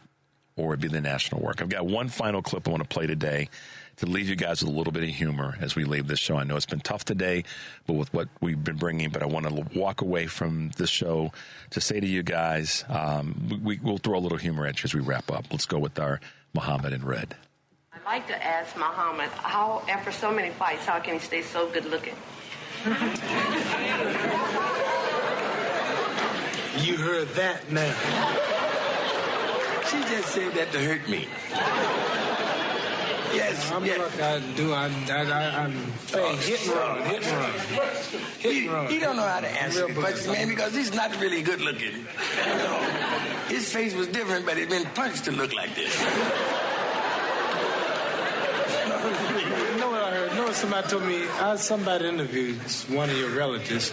or it be the national work. I've got one final clip I want to play today to leave you guys with a little bit of humor as we leave this show. I know it's been tough today, but with what we've been bringing, but I want to walk away from this show to say to you guys, we'll throw a little humor at you as we wrap up. Let's go with our Muhammad in red. I'd like to ask Muhammad, how, after so many fights, how can he stay so good looking? You heard that now. She just said that to hurt me. Yes, I'm yes. Look, I do. I'm saying hit and run, hit and run. Hit and run. He don't know how to answer the question, man, because he's not really good looking. You know, his face was different, but he'd been punched to look like this. You know what I heard? You know what somebody told me? Somebody interviewed one of your relatives,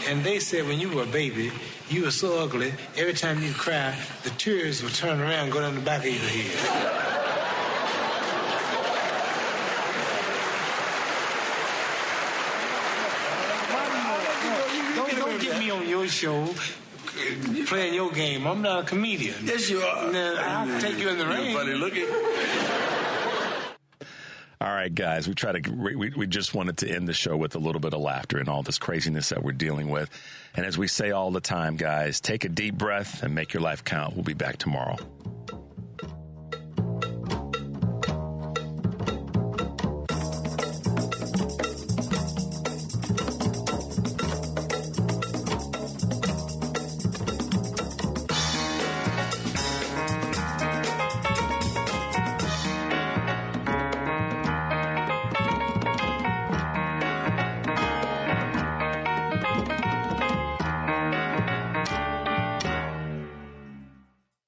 and they said when you were a baby, you were so ugly, every time you cry, the tears would turn around and go down the back of your head. Don't get me on your show playing your game. I'm not a comedian. Yes, you are. I'll take you in the ring. You're funny looking. All right, guys, we just wanted to end the show with a little bit of laughter and all this craziness that we're dealing with. And as we say all the time, guys, take a deep breath and make your life count. We'll be back tomorrow.